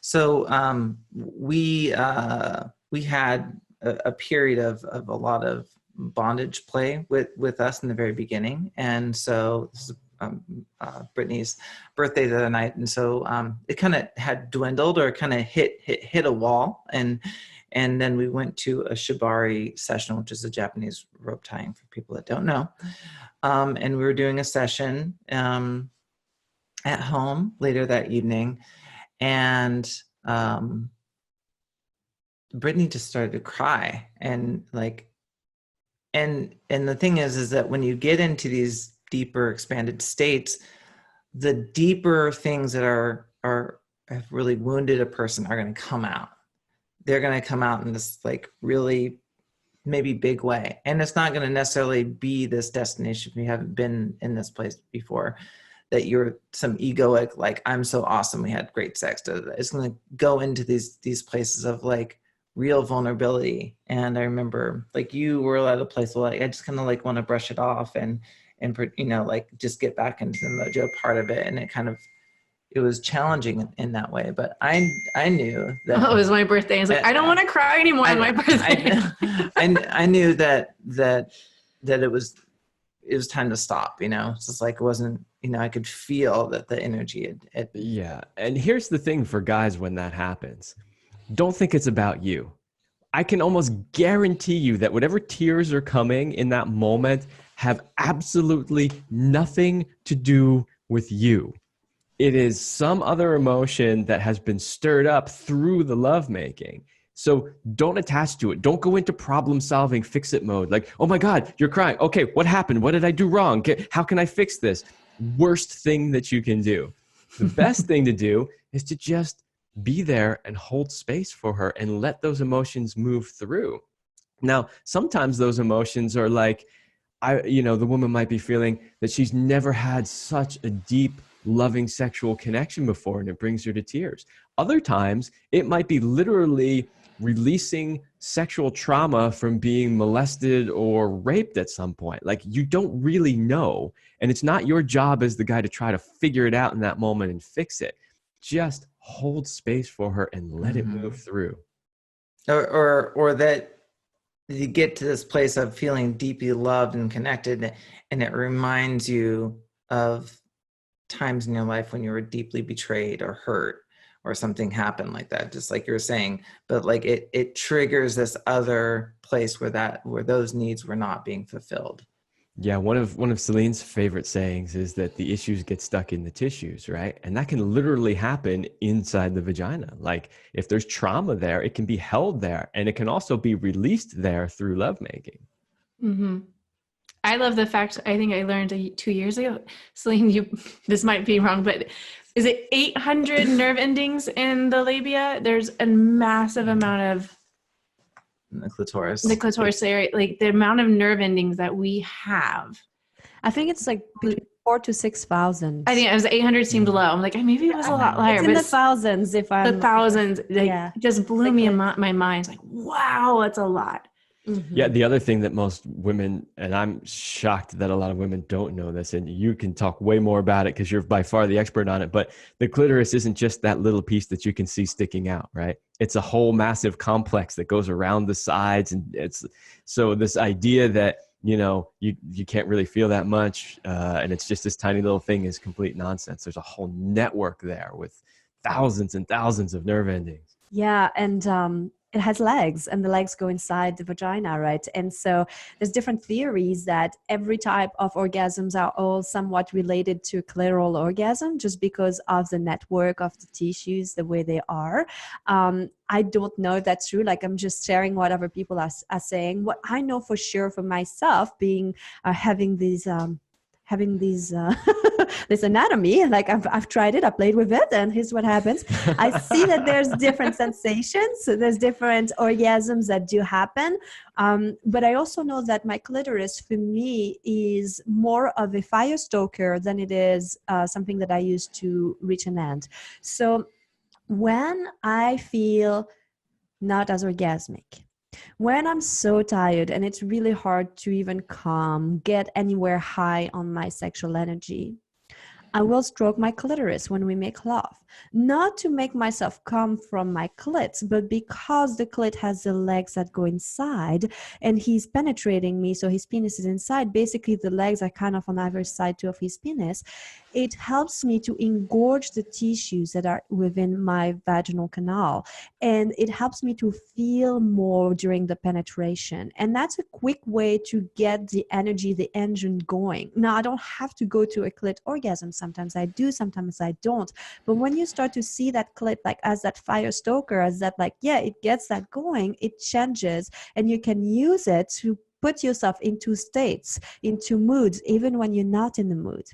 So we had a period of a lot of bondage play with us in the very beginning, and so this is Brittany's birthday the other night, and so it kind of had dwindled or kind of hit a wall, and then we went to a shibari session, which is a Japanese rope tying for people that don't know, and we were doing a session at home later that evening. And Brittany just started to cry, and and the thing is that when you get into these deeper expanded states, the deeper things that have really wounded a person are going to come out. They're going to come out in this really maybe big way, and it's not going to necessarily be this destination if you haven't been in this place before, that you're some egoic, I'm so awesome, we had great sex. It's going to go into these places of real vulnerability. And I remember you were at a place where I just kind of want to brush it off and just get back into the mojo part of it. And it was challenging in that way. But I knew that it was my birthday. I was I don't want to cry anymore on my birthday. I knew that it was time to stop, It's just it wasn't, I could feel that the energy had. Yeah. And here's the thing for guys when that happens. Don't think it's about you. I can almost guarantee you that whatever tears are coming in that moment have absolutely nothing to do with you. It is some other emotion that has been stirred up through the lovemaking. So don't attach to it. Don't go into problem solving, fix it mode. Oh my God, you're crying. Okay, what happened? What did I do wrong? How can I fix this? Worst thing that you can do. the best thing to do is to just be there and hold space for her and let those emotions move through. Now, sometimes those emotions are like, the woman might be feeling that she's never had such a deep, loving sexual connection before, and it brings her to tears. Other times, it might be literally releasing sexual trauma from being molested or raped at some point. Like, you don't really know, and it's not your job as the guy to try to figure it out in that moment and fix it. Just hold space for her and let it move through. Or that you get to this place of feeling deeply loved and connected, and it reminds you of times in your life when you were deeply betrayed or hurt, or something happened like that, just like you were saying. But like it triggers this other place where those needs were not being fulfilled. Yeah, one of Celine's favorite sayings is that the issues get stuck in the tissues, right? And that can literally happen inside the vagina. Like, if there's trauma there, it can be held there, and it can also be released there through lovemaking. Mm-hmm. I love the fact, I think I learned 2 years ago, Celine, this might be wrong, but is it 800 nerve endings in the labia? There's a massive amount of The clitoris. the clitoris area, like the amount of nerve endings that we have. I think it's like between 4,000 to 6,000. I think it was 800 seemed low. I'm like, maybe it was a lot higher. It's in but the thousands, if I'm the thousands, Yeah. just blew me in my mind. It's like, wow, that's a lot. Mhm. Yeah, the other thing that most women, and I'm shocked that a lot of women don't know this, and you can talk way more about it because you're by far the expert on it, but the clitoris isn't just that little piece that you can see sticking out, right? It's a whole massive complex that goes around the sides. And it's so this idea that, you can't really feel that much, and it's just this tiny little thing is complete nonsense. There's a whole network there with thousands and thousands of nerve endings. Yeah, and it has legs, and the legs go inside the vagina, right? And so there's different theories that every type of orgasms are all somewhat related to clitoral orgasm, just because of the network of the tissues, the way they are. I don't know if that's true. Like, I'm just sharing what other people are saying. What I know for sure for myself, being having these this anatomy, like I've tried it, I played with it, and here's what happens. I see that there's different sensations, so there's different orgasms that do happen, but I also know that my clitoris for me is more of a fire stoker than it is something that I use to reach an end. So when I feel not as orgasmic, when I'm so tired and it's really hard to even get anywhere high on my sexual energy, I will stroke my clitoris when we make love. Not to make myself come from my clit, but because the clit has the legs that go inside and he's penetrating me, so his penis is inside. Basically, the legs are kind of on either side of his penis. It helps me to engorge the tissues that are within my vaginal canal. And it helps me to feel more during the penetration. And that's a quick way to get the energy, the engine going. Now, I don't have to go to a clit orgasm. Sometimes I do, sometimes I don't. But when you start to see that clit like as that fire stoker, as that like, yeah, it gets that going, it changes, and you can use it to put yourself into states, into moods, even when you're not in the mood.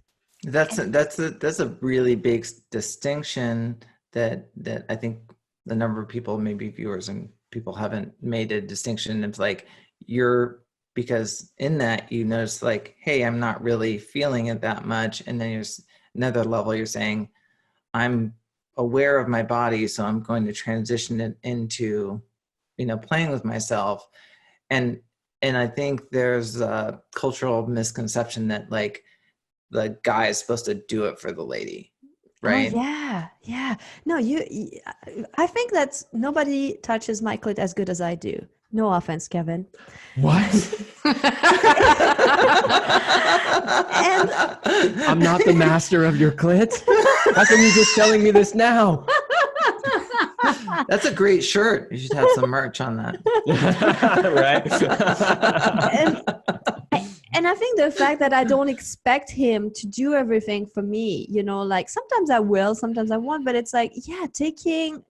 That's a really big distinction that I think the number of people, maybe viewers and people, haven't made a distinction. It's like because in that you notice like, hey, I'm not really feeling it that much. And then there's another level, you're saying, I'm aware of my body, so I'm going to transition it into, playing with myself. And I think there's a cultural misconception that like the guy is supposed to do it for the lady, right? Oh, yeah. No, I think that nobody touches my clit as good as I do. No offense, Kevin. What? And I'm not the master of your clit? How come you're just telling me this now? That's a great shirt. You should have some merch on that. Right? And I think the fact that I don't expect him to do everything for me, like sometimes I will, sometimes I won't, but it's like, yeah, taking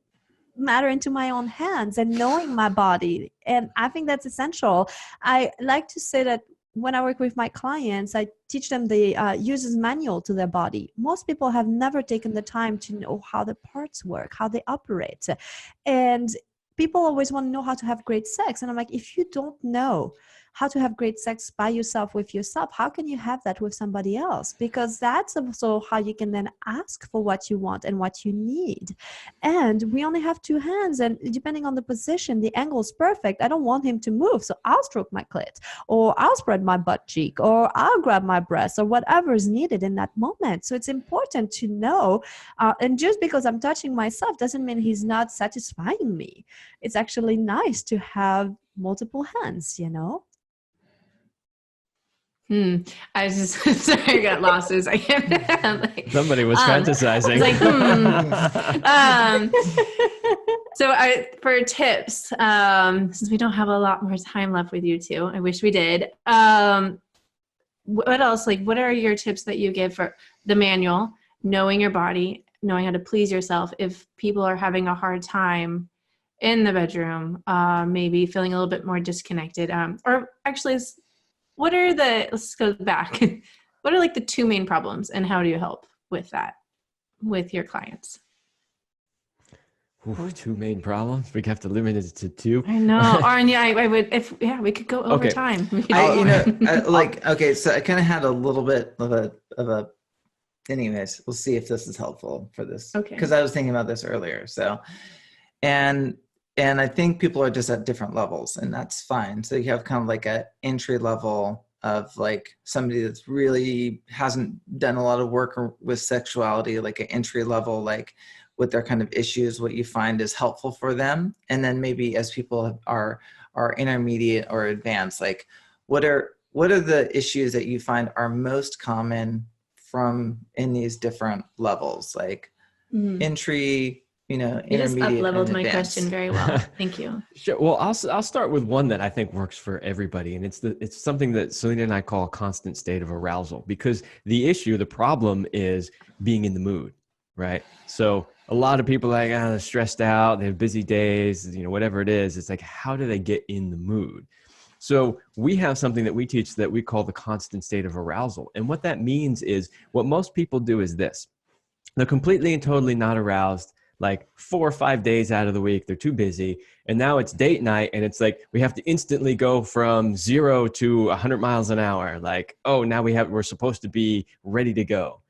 matter into my own hands and knowing my body. And I think that's essential. I like to say that when I work with my clients, I teach them the user's manual to their body. Most people have never taken the time to know how the parts work, how they operate. And people always want to know how to have great sex. And I'm like, if you don't know how to have great sex by yourself with yourself, how can you have that with somebody else? Because that's also how you can then ask for what you want and what you need. And we only have two hands, and depending on the position, the angle is perfect. I don't want him to move, so I'll stroke my clit, or I'll spread my butt cheek, or I'll grab my breast, or whatever is needed in that moment. So it's important to know, and just because I'm touching myself doesn't mean he's not satisfying me. It's actually nice to have multiple hands, you know? I was just sorry, I got lost. I can't. Somebody was fantasizing. So for tips, since we don't have a lot more time left with you two, I wish we did. What else? Like, what are your tips that you give for the manual, knowing your body, knowing how to please yourself if people are having a hard time in the bedroom, maybe feeling a little bit more disconnected, or actually, let's go back. What are like the two main problems, and how do you help with that with your clients? Ooh, two main problems. We have to limit it to two. I know. Arn, I would, we could go over time. So I kind of had a little bit of a, anyways, we'll see if this is helpful for this. Okay. Because I was thinking about this earlier. So, and I think people are just at different levels, and that's fine. So you have kind of like a entry level of like somebody that's really hasn't done a lot of work with sexuality, like an entry level, like with their kind of issues, what you find is helpful for them. And then maybe as people are intermediate or advanced, like what are the issues that you find are most common from in these different levels, like entry, intermediate. You just up-leveled my advanced. question very well. Thank you. Sure. Well, I'll start with one that I think works for everybody, and it's something that Selena and I call a constant state of arousal, because the problem is being in the mood, right? So a lot of people are like, stressed out, they have busy days, whatever it is. It's like, how do they get in the mood? So we have something that we teach that we call the constant state of arousal. And what that means is, what most people do is this: they're completely and totally not aroused like 4 or 5 days out of the week. They're too busy. And now it's date night, and it's like, we have to instantly go from 0 to 100 miles an hour. Like, oh, now we're supposed to be ready to go.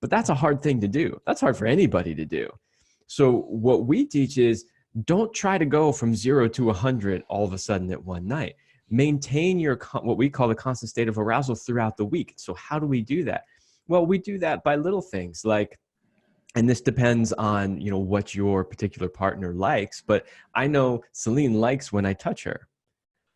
But that's a hard thing to do. That's hard for anybody to do. So what we teach is, don't try to go from 0 to 100 all of a sudden at one night. Maintain your, what we call the constant state of arousal throughout the week. So how do we do that? Well, we do that by little things like, and this depends on, what your particular partner likes, but I know Celine likes when I touch her.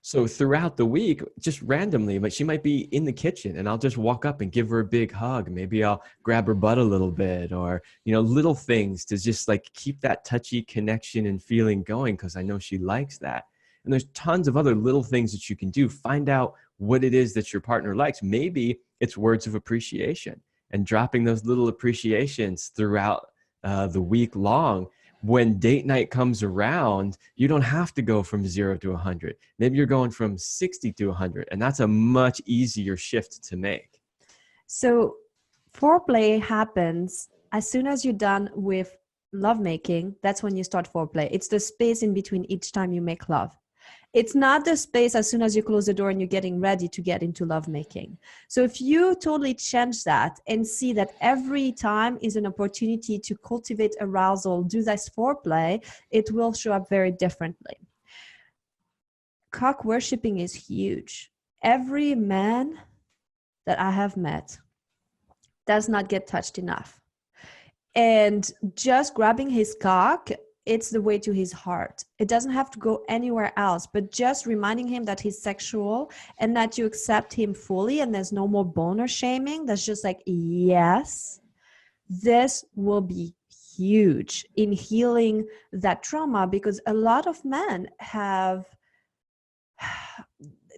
So throughout the week, just randomly, but she might be in the kitchen and I'll just walk up and give her a big hug. Maybe I'll grab her butt a little bit, or, little things to just like keep that touchy connection and feeling going, because I know she likes that. And there's tons of other little things that you can do. Find out what it is that your partner likes. Maybe it's words of appreciation, and dropping those little appreciations throughout the week long. When date night comes around, you don't have to go from 0 to 100. Maybe you're going from 60 to 100, and that's a much easier shift to make. So foreplay happens as soon as you're done with lovemaking. That's when you start foreplay. It's the space in between each time you make love. It's not the space as soon as you close the door and you're getting ready to get into lovemaking. So if you totally change that and see that every time is an opportunity to cultivate arousal, do this foreplay, it will show up very differently. Cock worshipping is huge. Every man that I have met does not get touched enough. And just grabbing his cock, it's the way to his heart. It doesn't have to go anywhere else, but just reminding him that he's sexual and that you accept him fully, and there's no more boner shaming. That's just like, yes, this will be huge in healing that trauma, because a lot of men have,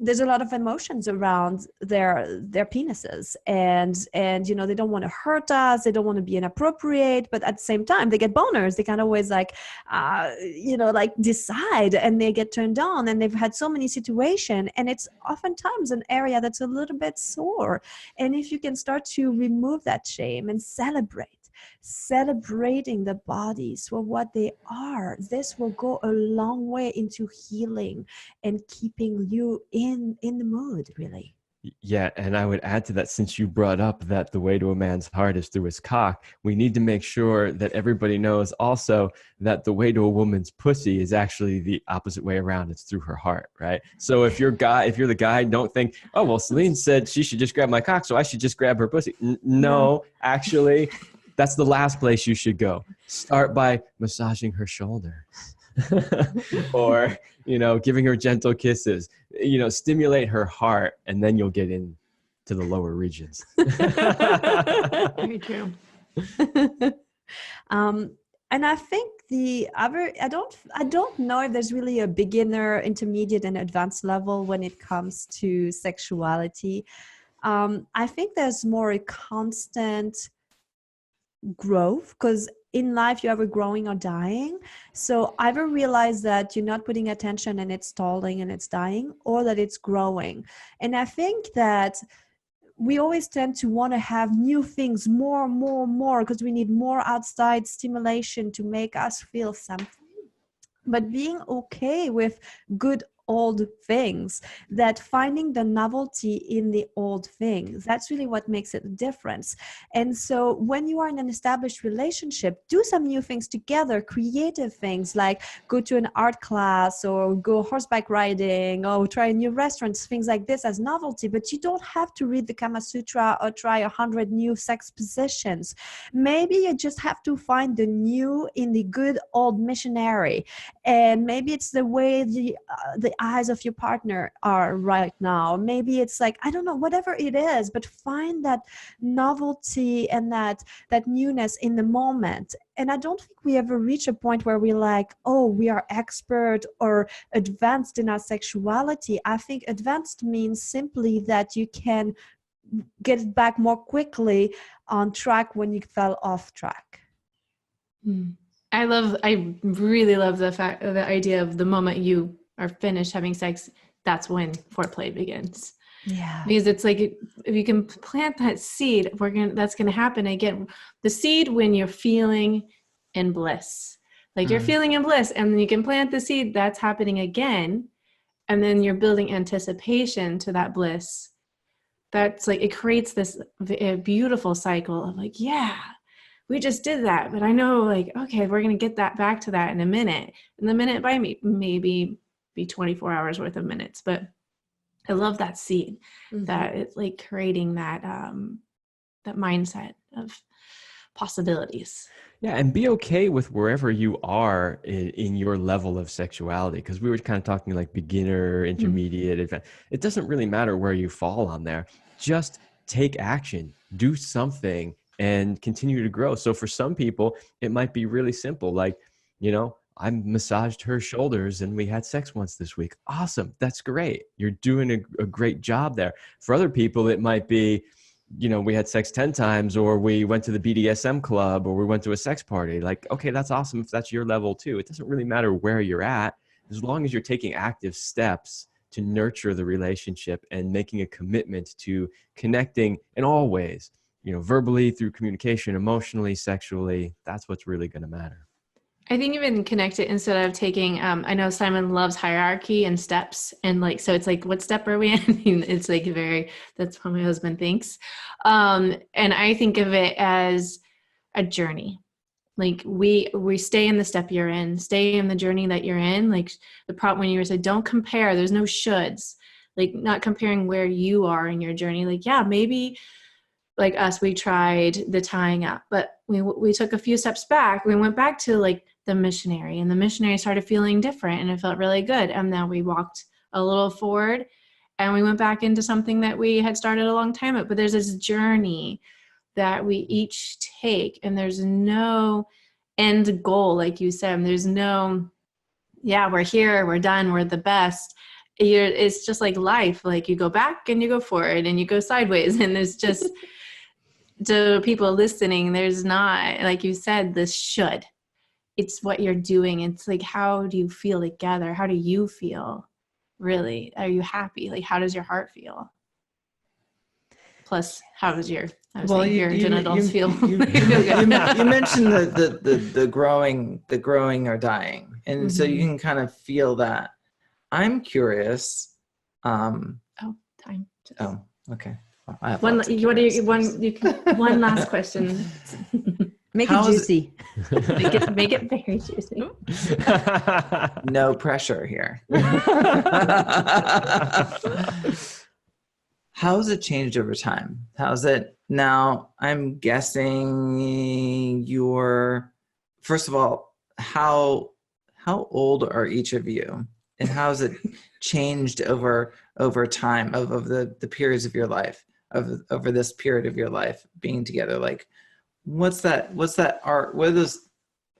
there's a lot of emotions around their penises, and they don't want to hurt us, they don't want to be inappropriate, but at the same time they get boners, they can't always like decide, and they get turned on, and they've had so many situations, and it's oftentimes an area that's a little bit sore. And if you can start to remove that shame and celebrating the bodies for what they are, this will go a long way into healing and keeping you in the mood, really. Yeah, and I would add to that, since you brought up that the way to a man's heart is through his cock, we need to make sure that everybody knows also that the way to a woman's pussy is actually the opposite way around. It's through her heart, right? So if you're the guy, don't think, oh, well, Celine said she should just grab my cock, so I should just grab her pussy. No, actually, that's the last place you should go. Start by massaging her shoulders. Or, giving her gentle kisses, stimulate her heart, and then you'll get into the lower regions. Very true. And I think I don't know if there's really a beginner, intermediate, and advanced level when it comes to sexuality. I think there's more a constant growth, because in life you're either growing or dying. So either realize that you're not putting attention and it's stalling and it's dying, or that it's growing. And I think that we always tend to want to have new things, more, because we need more outside stimulation to make us feel something. But being okay with good old things, that finding the novelty in the old things, that's really what makes it a difference. And so when you are in an established relationship, do some new things together, creative things like go to an art class or go horseback riding or try new restaurants, things like this as novelty. But you don't have to read the Kama Sutra or try 100 new sex positions. Maybe you just have to find the new in the good old missionary. And maybe it's the way the eyes of your partner are right now. Maybe it's like, I don't know, whatever it is, but find that novelty and that newness in the moment. And I don't think we ever reach a point where we're like, oh, we are expert or advanced in our sexuality. I think advanced means simply that you can get back more quickly on track when you fell off track. I really love the idea of the moment you are finished having sex, that's when foreplay begins. Yeah. Because it's like, if you can plant that seed, that's going to happen again. The seed when you're feeling in bliss, like you're feeling in bliss, and then you can plant the seed, that's happening again. And then you're building anticipation to that bliss. That's like, it creates this beautiful cycle of like, yeah, we just did that, but I know, like, okay, we're going to get that back to that in a minute. And the minute by me, maybe be 24 hours worth of minutes. But I love that seed, that it's like creating that mindset of possibilities. Yeah, and be okay with wherever you are in your level of sexuality, because we were kind of talking like beginner, intermediate, advanced. It doesn't really matter where you fall on there. Just take action, do something, and continue to grow. So for some people, it might be really simple. Like, I massaged her shoulders and we had sex once this week. Awesome. That's great. You're doing a great job there. For other people, it might be, we had sex 10 times, or we went to the BDSM club, or we went to a sex party. Like, okay, that's awesome if that's your level too. It doesn't really matter where you're at, as long as you're taking active steps to nurture the relationship and making a commitment to connecting in all ways, verbally, through communication, emotionally, sexually. That's what's really going to matter. I think even connect it instead of taking, I know Simon loves hierarchy and steps, and like, so it's like, what step are we in? It's like that's how my husband thinks. And I think of it as a journey. Like we stay in the step you're in, stay in the journey that you're in. Like the problem when you were saying, don't compare, there's no shoulds, like not comparing where you are in your journey. Like, yeah, maybe like us, we tried the tying up, but we took a few steps back. We went back to like the missionary, and the missionary started feeling different, and it felt really good. And then we walked a little forward, and we went back into something that we had started a long time ago. But there's this journey that we each take, and there's no end goal, like you said. There's no, yeah, we're here, we're done, we're the best. it's just like life. Like you go back and you go forward and you go sideways, and there's just to people listening, there's not, like you said, this should. It's what you're doing. It's like, how do you feel together? How do you feel? Really? Are you happy? Like, how does your heart feel? Plus, how does your genitals feel? You mentioned the growing or dying, and so you can kind of feel that. I'm curious. Time. Oh, okay. Well, I have One last question. Make it juicy. Make it very juicy. No pressure here. How's it changed over time? How's it now? I'm guessing first of all, how old are each of you? And how has it changed over time of the periods of your life, over this period of your life being together? Like, what's that arc, where this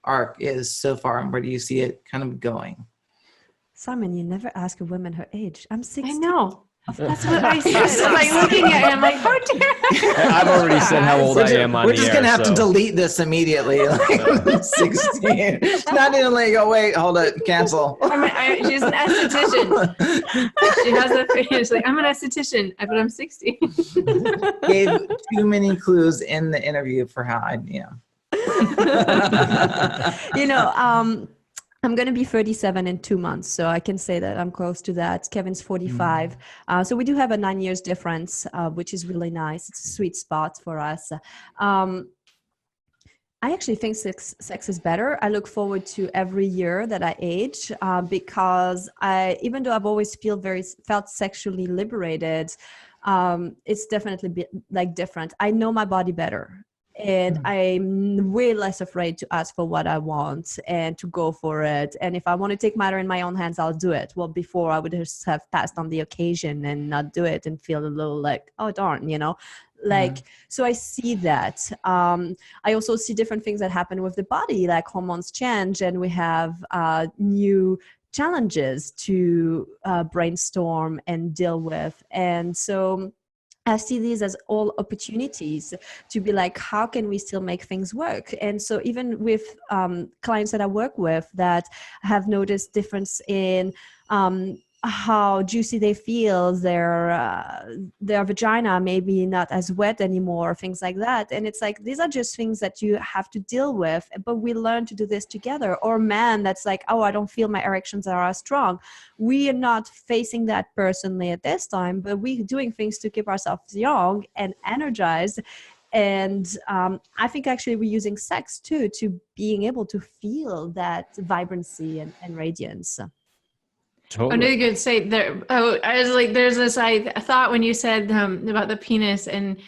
arc is so far, and where do you see it kind of going? Simon, you never ask a woman her age. I'm 60. I know. That's what I said. I'm like looking at it. I'm like, oh dear. I've already said how old I am on the air. We're just going to have to delete this immediately. Like, 16. Not even like, oh, wait, hold it, cancel. She's an esthetician. She has she's like, I'm an esthetician, but I'm 60. Gave too many clues in the interview for how I'm going to be 37 in 2 months, so I can say that I'm close to that. Kevin's 45. So we do have a 9 years difference, which is really nice. It's a sweet spot for us. I actually think sex is better. I look forward to every year that I age because even though I've always felt sexually liberated, it's definitely different. I know my body better. And I'm way less afraid to ask for what I want and to go for it. And if I want to take matter in my own hands, I'll do it. Well, before I would just have passed on the occasion and not do it and feel a little like, oh, darn, So I see that. I also see different things that happen with the body, like hormones change and we have new challenges to brainstorm and deal with. And so I see these as all opportunities to be like, how can we still make things work? And so even with clients that I work with that have noticed difference in how juicy they feel, their vagina maybe not as wet anymore, things like that. And it's like, these are just things that you have to deal with, but we learn to do this together. Or man that's like, oh, I don't feel my erections are as strong. We are not facing that personally at this time, but we're doing things to keep ourselves young and energized. And I think actually we're using sex too, to being able to feel that vibrancy and radiance. Totally. I knew you could say there. Oh, I was like, there's this. I thought when you said about the penis, and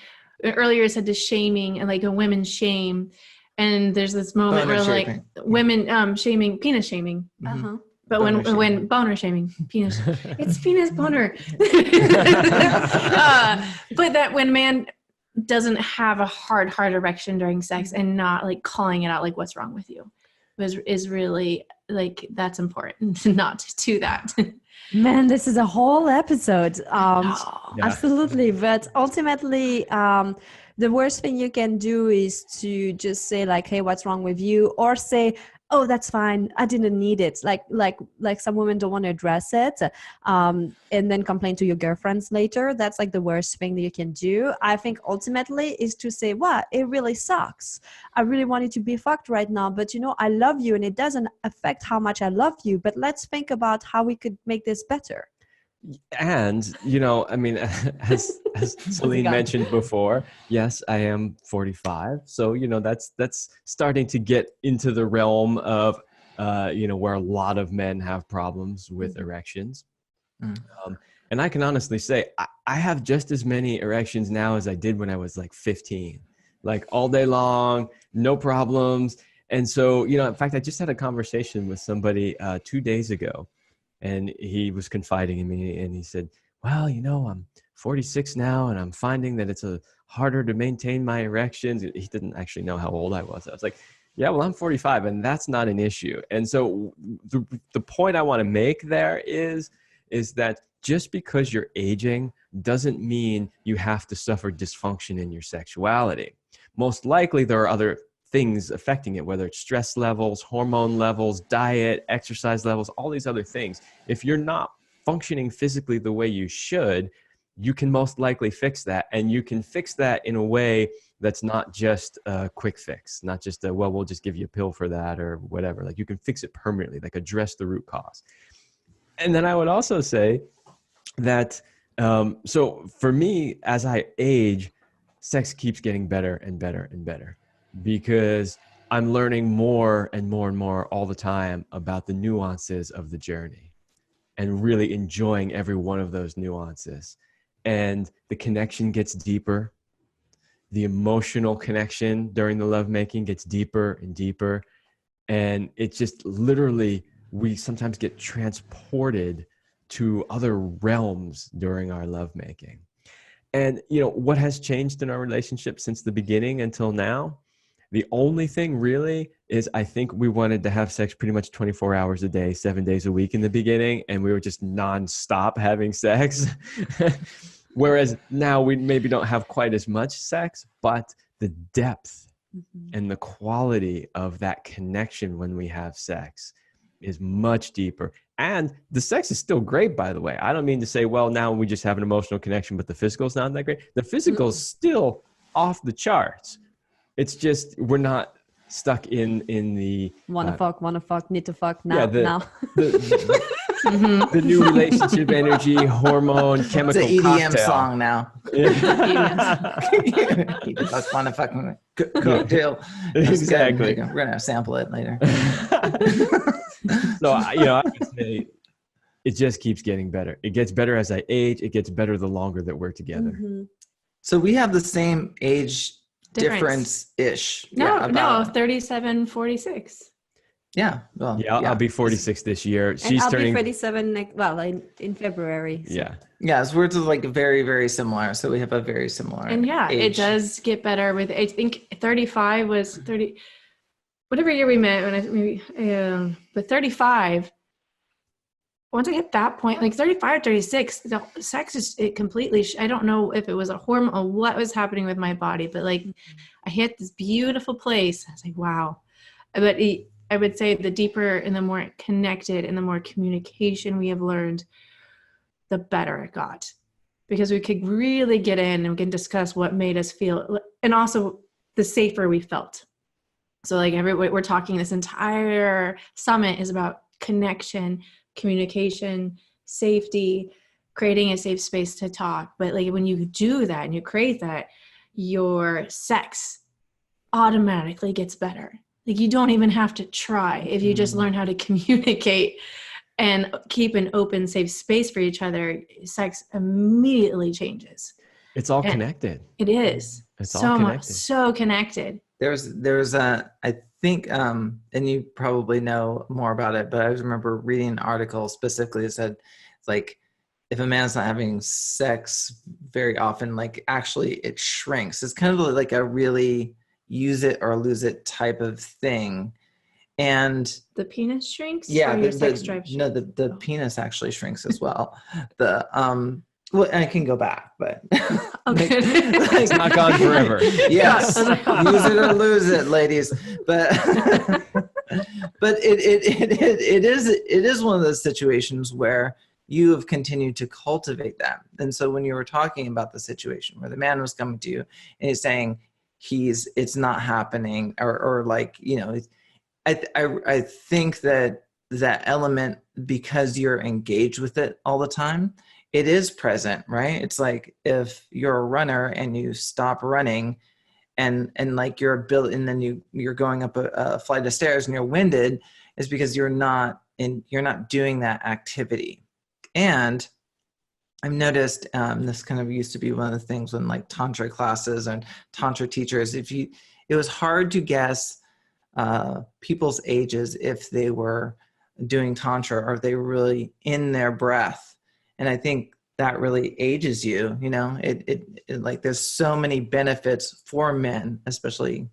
earlier you said the shaming and like a women's shame, and there's this moment Boner where shaming. like women shaming, penis shaming. Uh-huh. But Boner when boner shaming, penis, it's penis boner. But that when man doesn't have a hard erection during sex and not like calling it out, like what's wrong with you, is really like, that's important not to do that. Man, this is a whole episode. Yeah. Absolutely. But ultimately, the worst thing you can do is to just say like, hey, what's wrong with you? Or say, oh, that's fine, I didn't need it. Like some women don't want to address it and then complain to your girlfriends later. That's like the worst thing that you can do. I think ultimately is to say, wow, it really sucks. I really wanted to be fucked right now, but I love you and it doesn't affect how much I love you, but let's think about how we could make this better. And, I mean, as Celine mentioned before, yes, I am 45. So, that's starting to get into the realm of, where a lot of men have problems with erections. And I can honestly say, I have just as many erections now as I did when I was like 15, like all day long, no problems. And so, in fact, I just had a conversation with somebody 2 days ago. And he was confiding in me and he said, well, I'm 46 now and I'm finding that it's harder to maintain my erections. He didn't actually know how old I was. I was like, yeah, well, I'm 45 and that's not an issue. And so the point I want to make there is is that just because you're aging doesn't mean you have to suffer dysfunction in your sexuality. Most likely there are other things affecting it, whether it's stress levels, hormone levels, diet, exercise levels, all these other things. If you're not functioning physically the way you should, you can most likely fix that. And you can fix that in a way that's not just a quick fix, not just a, well, we'll just give you a pill for that or whatever. Like you can fix it permanently, like address the root cause. And then I would also say that, so for me, as I age, sex keeps getting better and better and better because I'm learning more and more and more all the time about the nuances of the journey and really enjoying every one of those nuances. And the connection gets deeper. The emotional connection during the lovemaking gets deeper and deeper. And it just literally, we sometimes get transported to other realms during our lovemaking. And, you know, what has changed in our relationship since the beginning until now? The only thing really is I think we wanted to have sex pretty much 24 hours a day, 7 days a week in the beginning. And we were just nonstop having sex. Whereas now we maybe don't have quite as much sex, but the depth and the quality of that connection when we have sex is much deeper. And the sex is still great, by the way. I don't mean to say, well, now we just have an emotional connection, but the physical is not that great. The physical is still off the charts. It's just we're not stuck in the wanna fuck, need to fuck now. The new relationship energy, hormone, chemical It's an EDM cocktail. song now. That's wanna fucking cocktail. Exactly. We're gonna sample it later. So, you know, I would say it just keeps getting better. It gets better as I age. It gets better the longer that we're together. So we have the same age difference-ish. No, 37, 46. Yeah. Well, Yeah, I'll be 46 this year. And She's I'll turning. be 37 in February. So. Yeah. Yeah, so we're just like very, very similar. So we have a very similar And age. it does get better with, I think 35 was 30, whatever year we met, but 35, once I hit that point, like 35, 36, the sex is it completely, I don't know if it was a hormone or what was happening with my body, but like I hit this beautiful place. I was like, wow. But I would say the deeper and the more connected and the more communication we have learned, the better it got. Because we could really get in and we can discuss what made us feel, and also the safer we felt. So like we're talking, this entire summit is about connection, communication, safety, creating a safe space to talk. But like when you do that and you create that, your sex automatically gets better. Like you don't even have to try if you just learn how to communicate and keep an open, safe space for each other. Sex immediately changes. It's all connected. It is. It's so all much, connected. There's I think, and you probably know more about it, but I remember reading an article specifically that said, like, if a man's not having sex very often, like actually it shrinks. It's kind of like a really use it or lose it type of thing. And the penis shrinks? Yeah, or your sex drive shrinks? No, the penis actually shrinks as well. Well, I can go back, but Okay. It's not gone forever. Yes, use it or lose it, ladies. But it is one of those situations where you have continued to cultivate that. And so when you were talking about the situation where the man was coming to you and he's saying it's not happening, or like, you know, I think that element, because you're engaged with it all the time, it is present, right? It's like if you're a runner and you stop running and like you're and then you're going up a flight of stairs and you're winded, is because you're not doing that activity. And I've noticed this kind of used to be one of the things when like tantra classes and tantra teachers, it was hard to guess people's ages if they were doing tantra or if they were really in their breath. And I think that really ages you, you know, it like there's so many benefits for men, especially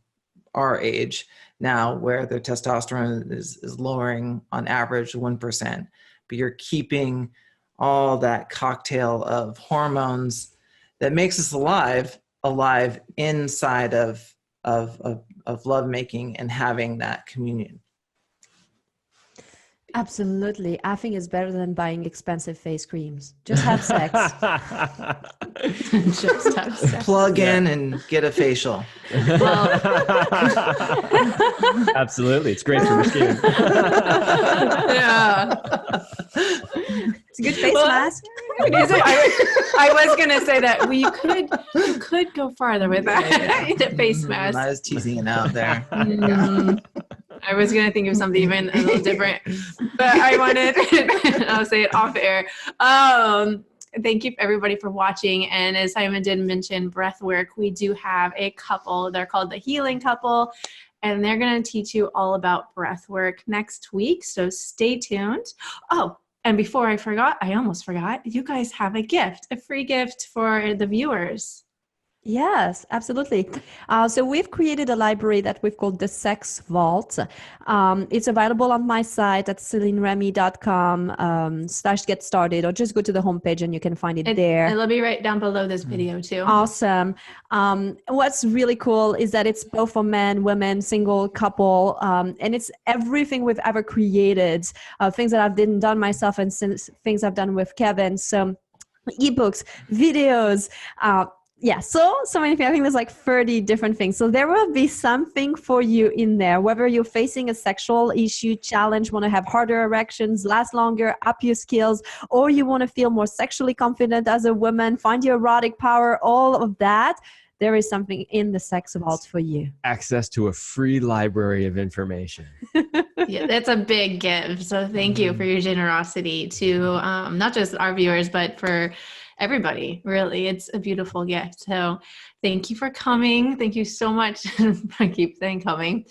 our age now, where their testosterone is lowering on average 1%, but you're keeping all that cocktail of hormones that makes us alive inside of lovemaking and having that communion. Absolutely. I think it's better than buying expensive face creams. Just have sex. Just have sex. Plug in and get a facial. Well, Absolutely. It's great for the skin. yeah. It's a good face mask. Is it? I was gonna say that you could go farther with that. The face mask. I was teasing it out there. I was gonna think of something even a little different, but I wanted. I'll say it off air. Thank you everybody for watching. And as Simon did mention, breathwork. We do have a couple. They're called the Healing Couple, and they're gonna teach you all about breathwork next week. So stay tuned. Oh. And before I almost forgot, you guys have a gift, a free gift for the viewers. Yes, absolutely. So we've created a library that we've called the Sex Vault. It's available on my site at CelineRemy.com/get started, or just go to the homepage and you can find it there. And it'll be right down below this video too. Awesome. What's really cool is that it's both for men, women, single, couple, and it's everything we've ever created, things that I've done myself and things I've done with Kevin. So ebooks, videos, so many things. I think there's like 30 different things. So there will be something for you in there, whether you're facing a sexual issue, challenge, want to have harder erections, last longer, up your skills, or you want to feel more sexually confident as a woman, find your erotic power, all of that. There is something in the Sex Vault for you. Access to a free library of information. Yeah, that's a big give. So thank you for your generosity to not just our viewers, but for everybody. Really, it's a beautiful gift. So thank you for coming. Thank you so much. I keep saying coming.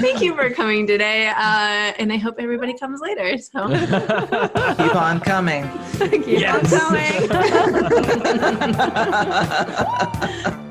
Thank you for coming today. And I hope everybody comes later. So Keep on coming. keep on coming.